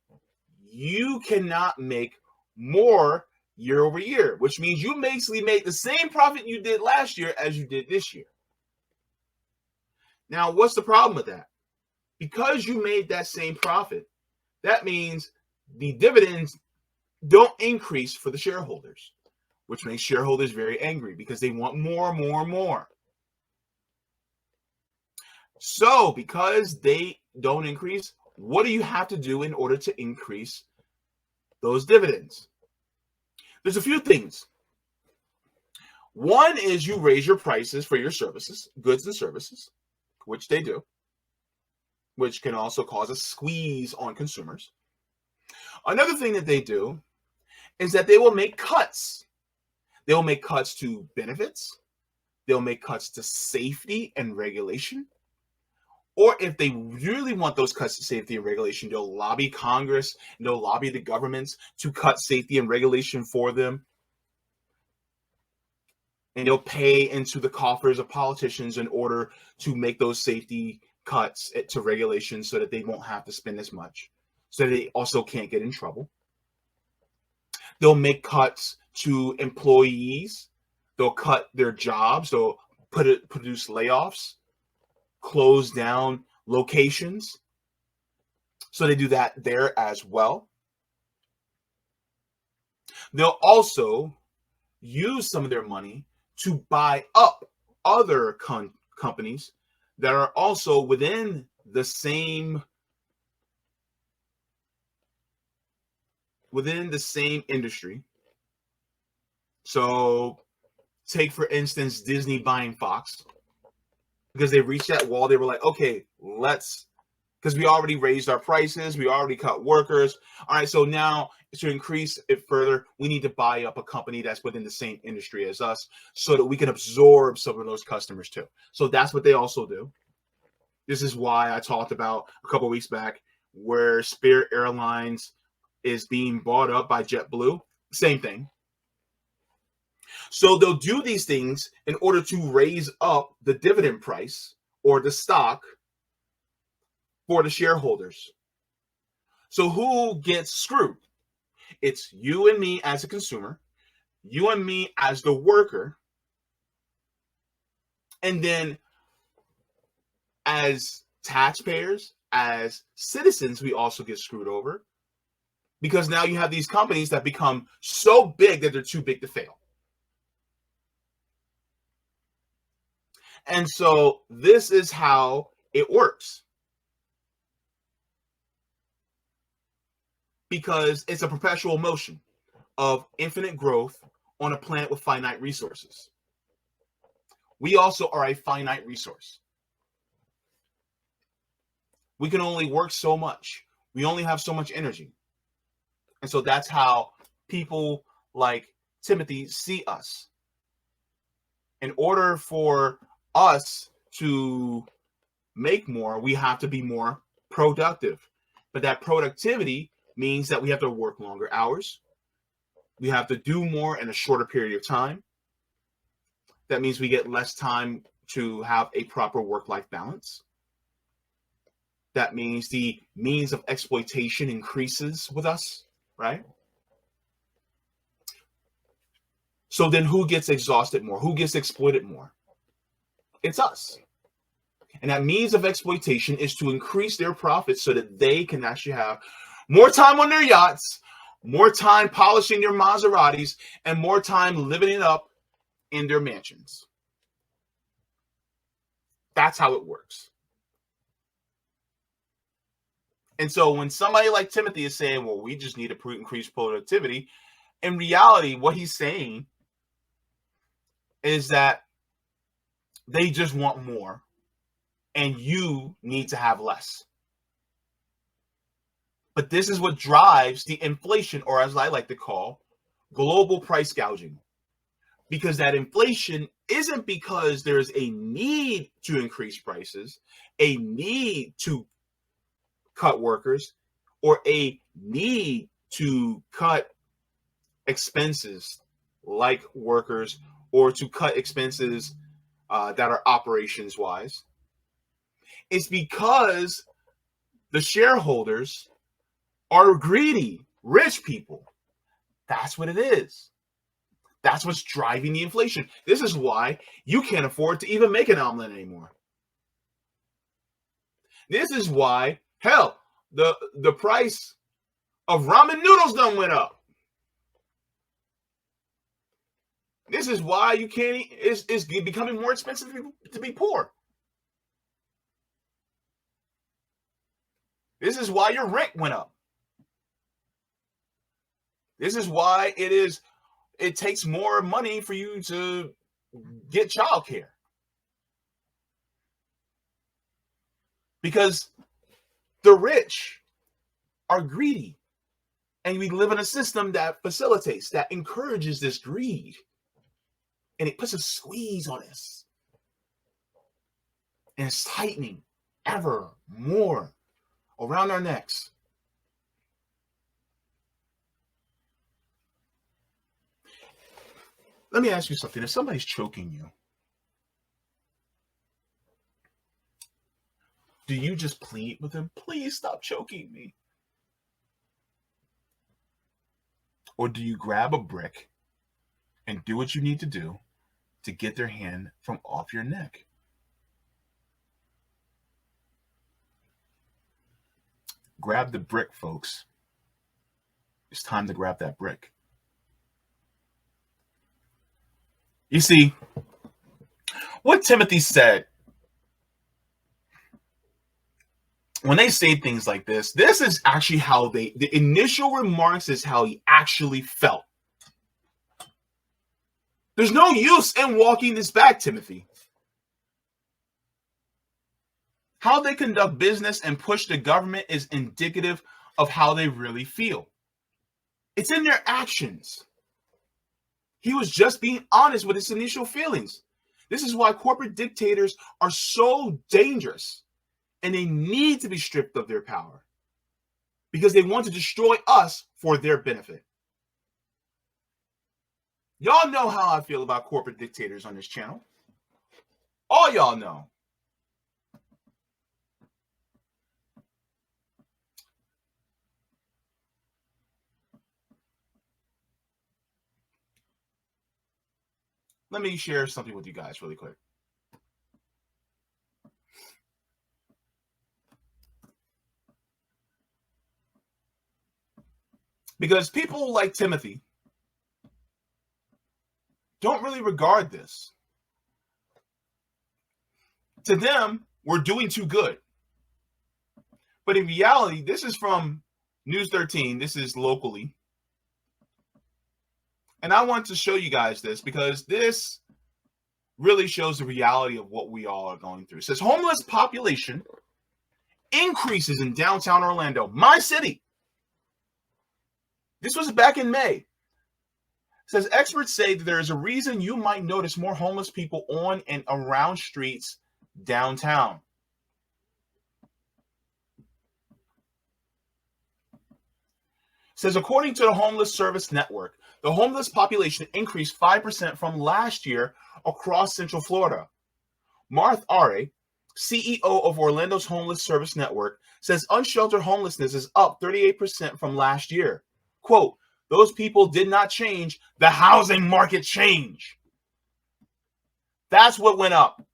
you cannot make more year over year, which means you basically make the same profit you did last year as you did this year. Now, what's the problem with that? Because you made that same profit, that means the dividends don't increase for the shareholders, which makes shareholders very angry because they want more, more, more. So because they don't increase, what do you have to do in order to increase those dividends? There's a few things. One is you raise your prices for your services, goods and services, which they do, which can also cause a squeeze on consumers. Another thing that they do is that they will make cuts. They will make cuts to benefits. They'll make cuts to safety and regulation. Or if they really want those cuts to safety and regulation, they'll lobby Congress and they'll lobby the governments to cut safety and regulation for them. And they'll pay into the coffers of politicians in order to make those safety cuts to regulations so that they won't have to spend as much, so that they also can't get in trouble. They'll make cuts to employees. They'll cut their jobs. They'll produce layoffs, close down locations. So they do that there as well. They'll also use some of their money to buy up other companies that are also within the same industry. So take, for instance, Disney buying Fox. Because they reached that wall, they were like, okay, because we already raised our prices, we already cut workers. All right, so now to increase it further, we need to buy up a company that's within the same industry as us so that we can absorb some of those customers too. So that's what they also do. This is why I talked about a couple of weeks back where Spirit Airlines is being bought up by JetBlue. Same thing. So they'll do these things in order to raise up the dividend price or the stock for the shareholders. So who gets screwed? It's you and me as a consumer, you and me as the worker, and then as taxpayers, as citizens, we also get screwed over, because now you have these companies that become so big that they're too big to fail. And so this is how it works. Because it's a perpetual motion of infinite growth on a planet with finite resources. We also are a finite resource. We can only work so much. We only have so much energy. And so that's how people like Timothy see us. In order for us to make more, we have to be more productive. But that productivity means that we have to work longer hours. We have to do more in a shorter period of time. That means we get less time to have a proper work-life balance. That means the means of exploitation increases with us, right? So then who gets exhausted more? Who gets exploited more? It's us. And that means of exploitation is to increase their profits so that they can actually have more time on their yachts, more time polishing their Maseratis, and more time living it up in their mansions. That's how it works. And so when somebody like Timothy is saying, well, we just need to increase productivity, in reality, what he's saying is that they just want more, and you need to have less. But this is what drives the inflation, or as I like to call, global price gouging. Because that inflation isn't because there's a need to increase prices, a need to cut workers, or a need to cut expenses like workers, or to cut expenses that are operations wise. It's because the shareholders are greedy, rich people. That's what it is. That's what's driving the inflation. This is why you can't afford to even make an omelet anymore. This is why, hell, the price of ramen noodles done went up. This is why you can't eat. It's becoming more expensive to be poor. This is why your rent went up. This is why it takes more money for you to get childcare. Because the rich are greedy. And we live in a system that facilitates, that encourages this greed. And it puts a squeeze on us. And it's tightening ever more around our necks. Let me ask you something. If somebody's choking you, do you just plead with them, please stop choking me? Or do you grab a brick and do what you need to do to get their hand from off your neck? Grab the brick, folks. It's time to grab that brick. You see, what Timothy said, when they say things like this is actually how the initial remarks is how he actually felt. There's no use in walking this back, Timothy. How they conduct business and push the government is indicative of how they really feel. It's in their actions. He was just being honest with his initial feelings. This is why corporate dictators are so dangerous, and they need to be stripped of their power. because they want to destroy us for their benefit. Y'all know how I feel about corporate dictators on this channel. All y'all know. Let me share something with you guys really quick. Because people like Timothy don't really regard this. To them, we're doing too good. But in reality, this is from News 13. This is locally. And I want to show you guys this because this really shows the reality of what we all are going through. It says homeless population increases in downtown Orlando, my city. This was back in May. It says experts say that there is a reason you might notice more homeless people on and around streets downtown. It says according to the Homeless Service Network, the homeless population increased 5% from last year across Central Florida. Marth Are, CEO of Orlando's Homeless Service Network, says unsheltered homelessness is up 38% from last year. Quote, those people did not change, the housing market changed. That's what went up.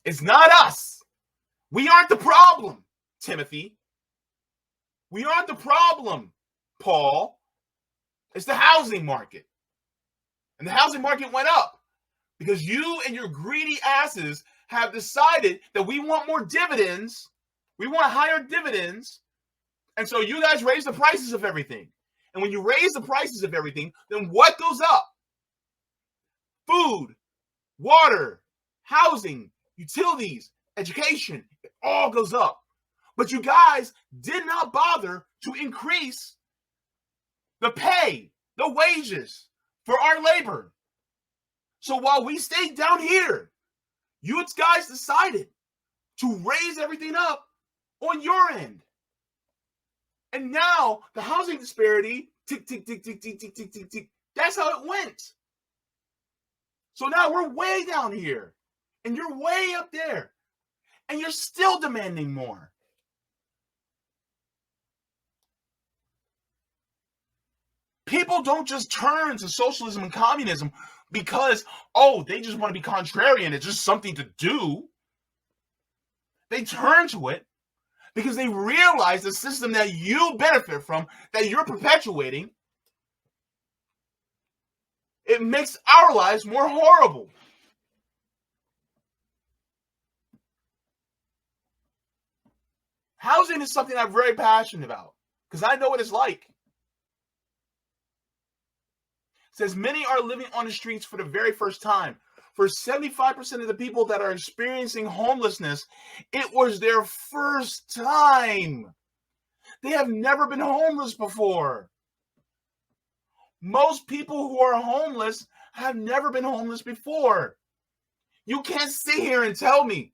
It's not us. We aren't the problem, Timothy. We aren't the problem, Paul. It's the housing market. And the housing market went up because you and your greedy asses have decided that we want more dividends. We want higher dividends. And so you guys raise the prices of everything. And when you raise the prices of everything, then what goes up? Food, water, housing, utilities, education, it all goes up. But you guys did not bother to increase the pay, the wages for our labor. So while we stayed down here, you guys decided to raise everything up on your end. And now the housing disparity, tick, tick, tick, tick, tick, tick, tick, tick, tick. That's how it went. So now we're way down here and you're way up there and you're still demanding more. People don't just turn to socialism and communism because, oh, they just want to be contrarian. It's just something to do. They turn to it because they realize the system that you benefit from, that you're perpetuating, it makes our lives more horrible. Housing is something I'm very passionate about because I know what it's like. It says many are living on the streets for the very first time. For 75% of the people that are experiencing homelessness, it was their first time. They have never been homeless before. Most people who are homeless have never been homeless before. You can't sit here and tell me,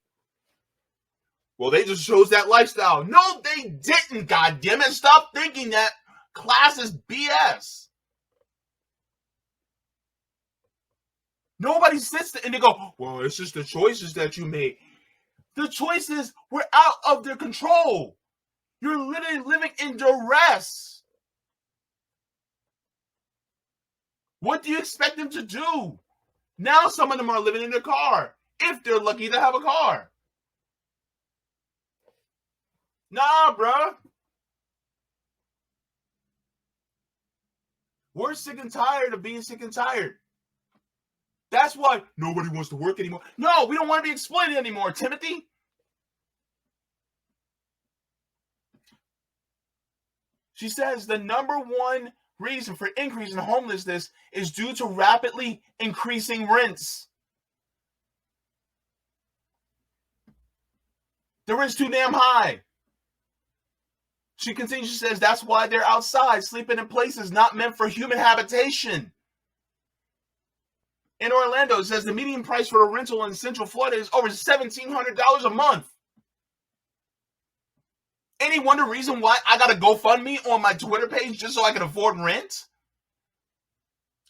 well, they just chose that lifestyle. No, they didn't, goddammit. Stop thinking that class is BS. Nobody sits there and they go, well, it's just the choices that you made. The choices were out of their control. You're literally living in duress. What do you expect them to do? Now some of them are living in their car, if they're lucky to have a car. Nah, bruh. We're sick and tired of being sick and tired. That's why nobody wants to work anymore. No, we don't want to be exploited anymore, Timothy. She says the number one reason for increase in homelessness is due to rapidly increasing rents. The rent's too damn high. She continues, she says that's why they're outside, sleeping in places not meant for human habitation. In Orlando, it says the median price for a rental in Central Florida is over $1,700 a month. any wonder reason why I got a GoFundMe on my Twitter page just so I can afford rent?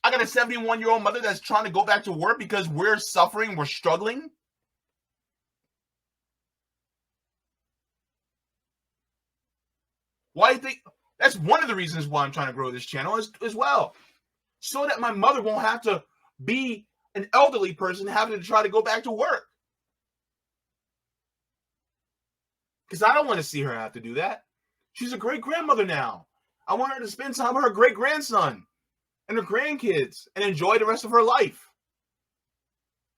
I got a 71-year-old mother that's trying to go back to work because we're suffering, we're struggling. Why do you think? That's one of the reasons why I'm trying to grow this channel as well. So that my mother won't have to be an elderly person having to try to go back to work. Because I don't want to see her have to do that. She's a great-grandmother now. I want her to spend time with her great-grandson and her grandkids and enjoy the rest of her life.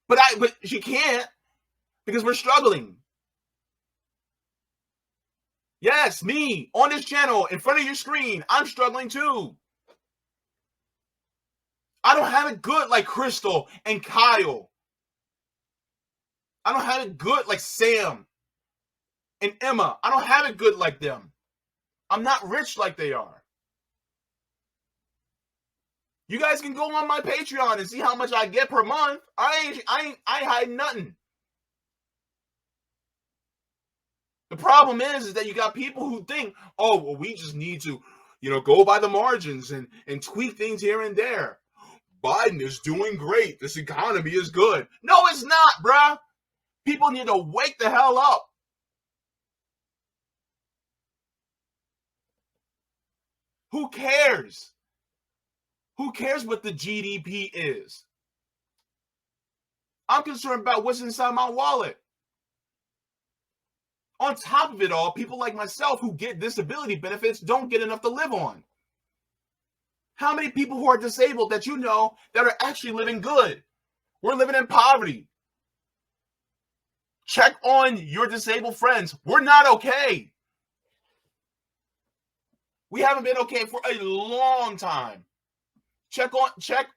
But she can't because we're struggling. Yes, me on this channel in front of your screen, I'm struggling too. I don't have it good like Crystal and Kyle. I don't have it good like Sam and Emma. I don't have it good like them. I'm not rich like they are. You guys can go on my Patreon and see how much I get per month. I ain't hiding nothing. The problem is that you got people who think, oh, well, we just need to, go by the margins and tweak things here and there. Biden is doing great. This economy is good. No, it's not, bruh. People need to wake the hell up. Who cares? Who cares what the GDP is? I'm concerned about what's inside my wallet. On top of it all, people like myself who get disability benefits don't get enough to live on. How many people who are disabled that you know that are actually living good? We're living in poverty. Check on your disabled friends. We're not okay. We haven't been okay for a long time. Check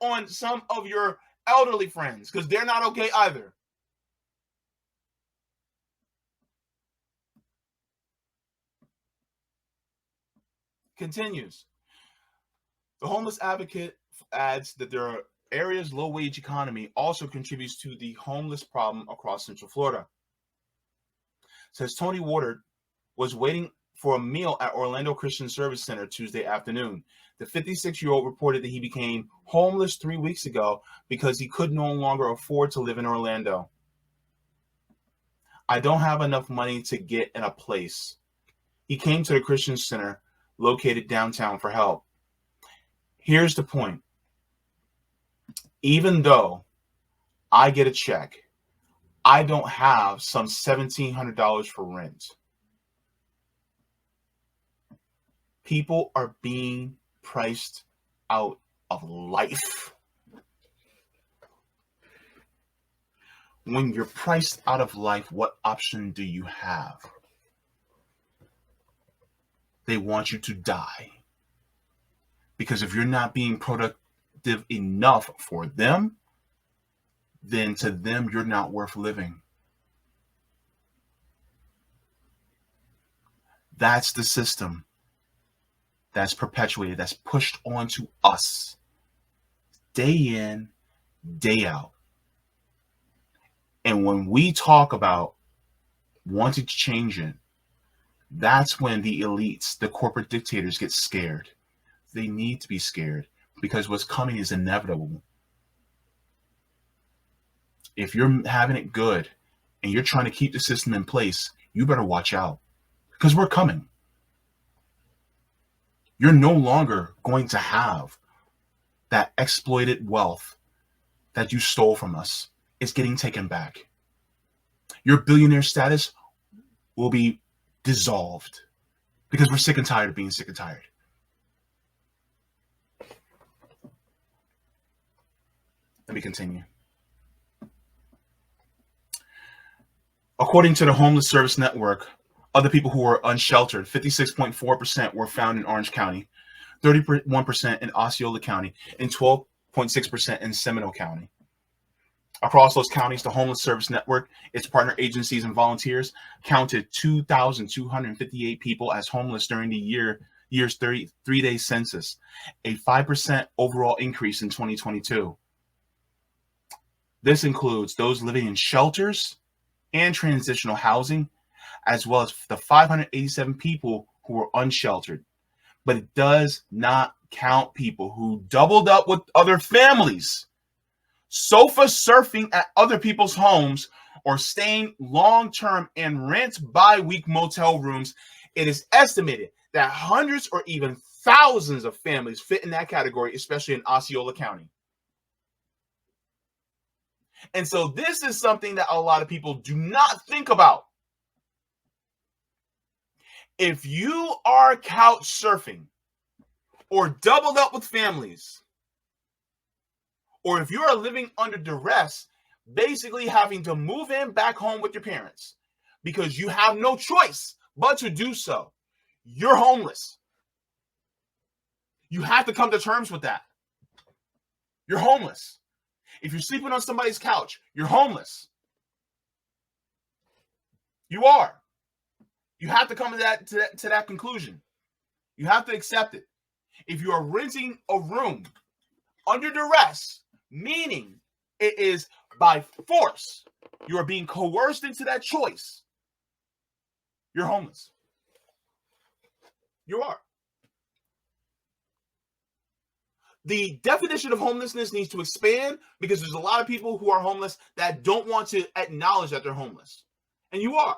on some of your elderly friends because they're not okay either. Continues. The homeless advocate adds that there are areas low-wage economy also contributes to the homeless problem across Central Florida. Says Tony Waters was waiting for a meal at Orlando Christian Service Center Tuesday afternoon. The 56-year-old reported that he became homeless 3 weeks ago because he could no longer afford to live in Orlando. I don't have enough money to get in a place. He came to the Christian Center located downtown for help. Here's the point. Even though I get a check, I don't have some $1,700 for rent. People are being priced out of life. When you're priced out of life, what option do you have? They want you to die. Because if you're not being productive enough for them, then to them, you're not worth living. That's the system that's perpetuated, that's pushed onto us day in, day out. And when we talk about wanting to change it, that's when the elites, the corporate dictators get scared. They need to be scared because what's coming is inevitable. If you're having it good and you're trying to keep the system in place, you better watch out because we're coming. You're no longer going to have that exploited wealth that you stole from us. It's getting taken back. Your billionaire status will be dissolved because we're sick and tired of being sick and tired. Let me continue. According to the Homeless Service Network, other people who were unsheltered, 56.4% were found in Orange County, 31% in Osceola County, and 12.6% in Seminole County. Across those counties, the Homeless Service Network, its partner agencies and volunteers counted 2,258 people as homeless during the year's 33-day census, a 5% overall increase in 2022. This includes those living in shelters and transitional housing, as well as the 587 people who were unsheltered. But it does not count people who doubled up with other families, sofa surfing at other people's homes, or staying long-term in rent-by-week motel rooms. It is estimated that hundreds or even thousands of families fit in that category, especially in Osceola County. And so this is something that a lot of people do not think about. If you are couch surfing or doubled up with families, or if you are living under duress, basically having to move in back home with your parents because you have no choice but to do so, you're homeless. You have to come to terms with that. You're homeless. If you're sleeping on somebody's couch, you're homeless. You are. You have to come to that conclusion. You have to accept it. If you are renting a room under duress, meaning it is by force, you are being coerced into that choice, you're homeless. You are. The definition of homelessness needs to expand because there's a lot of people who are homeless that don't want to acknowledge that they're homeless. And you are.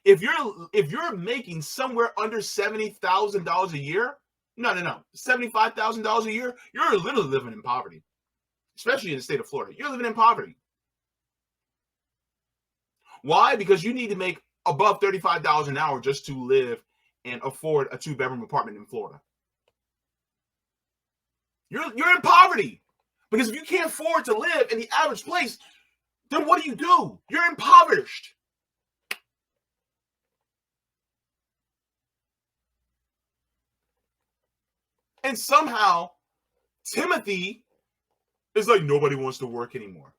If you're making somewhere under $70,000 a year, no, $75,000 a year, you're literally living in poverty, especially in the state of Florida. You're living in poverty. Why? Because you need to make above $35 an hour just to live and afford a 2-bedroom apartment in Florida. You're in poverty because if you can't afford to live in the average place, then what do? You're impoverished. And somehow, Timothy is like, nobody wants to work anymore.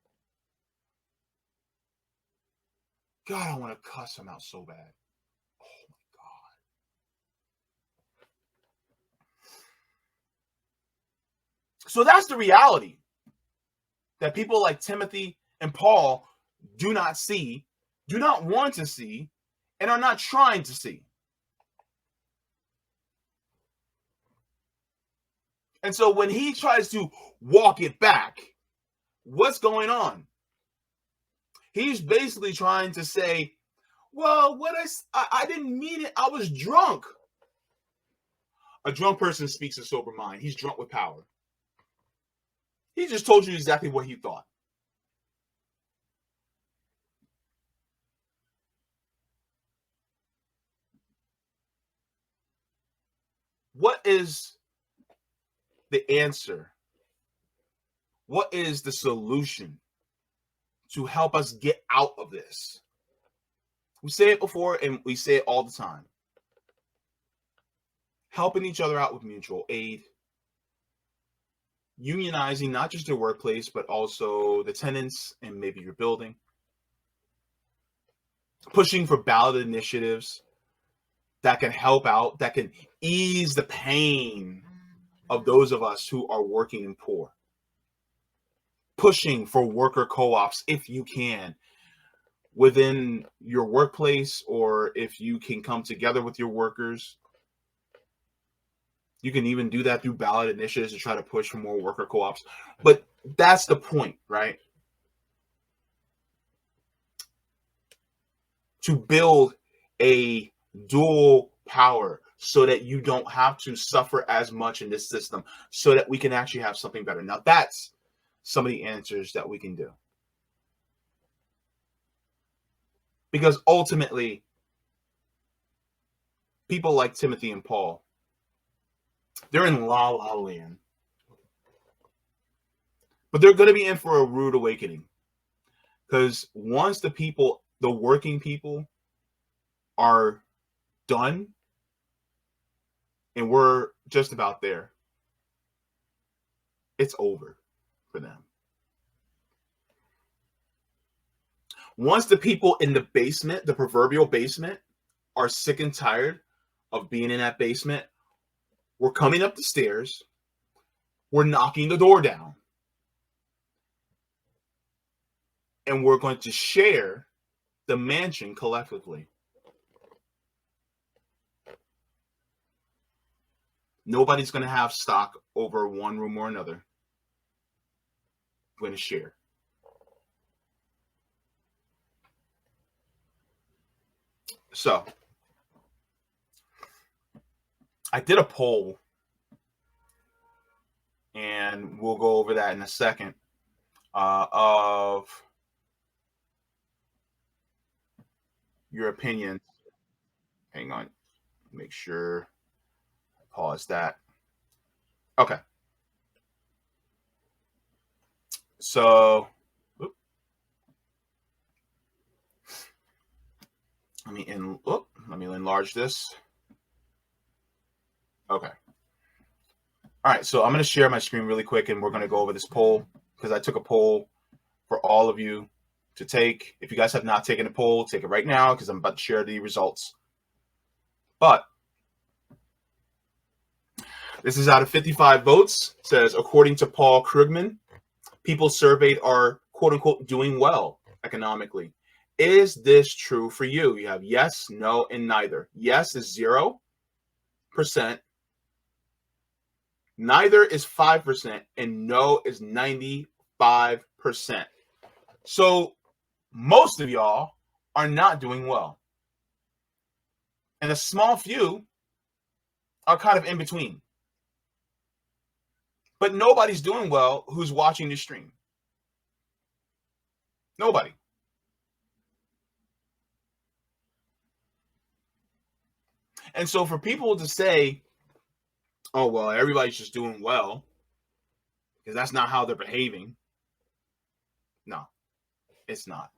God, I want to cuss him out so bad. Oh my God. So that's the reality that people like Timothy and Paul do not see, do not want to see, and are not trying to see. And so when he tries to walk it back, what's going on? He's basically trying to say, well, I didn't mean it. I was drunk. A drunk person speaks a sober mind. He's drunk with power. He just told you exactly what he thought. What is the answer? What is the solution to help us get out of this? We say it before and we say it all the time. Helping each other out with mutual aid. Unionizing not just your workplace, but also the tenants and maybe your building. Pushing for ballot initiatives that can help out, that can ease the pain of those of us who are working and poor. Pushing for worker co-ops if you can within your workplace, or if you can come together with your workers. You can even do that through ballot initiatives to try to push for more worker co-ops. But that's the point, right? To build a dual power so that you don't have to suffer as much in this system, so that we can actually have something better. Now, that's some of the answers that we can do. Because ultimately, people like Timothy and Paul, they're in la la land. But they're going to be in for a rude awakening. Because once the working people are done, and we're just about there, it's over for them. Once the people in the basement, the proverbial basement, are sick and tired of being in that basement, we're coming up the stairs, we're knocking the door down. and we're going to share the mansion collectively. Nobody's going to have stock over one room or another. We're going to share. So, I did a poll, and we'll go over that in a second, of your opinions. Hang on. Make sure. Pause that. Okay. So, let me enlarge this. Okay. All right, so I'm going to share my screen really quick, and we're going to go over this poll because I took a poll for all of you to take. If you guys have not taken a poll, take it right now because I'm about to share the results. But this is out of 55 votes. It says, according to Paul Krugman, people surveyed are, quote unquote, doing well economically. Is this true for you? You have yes, no, and neither. Yes is 0%. Neither is 5%, and no is 95%. So most of y'all are not doing well. And a small few are kind of in between. But nobody's doing well who's watching the stream. Nobody. And so for people to say, oh, well, everybody's just doing well, because that's not how they're behaving. No, it's not.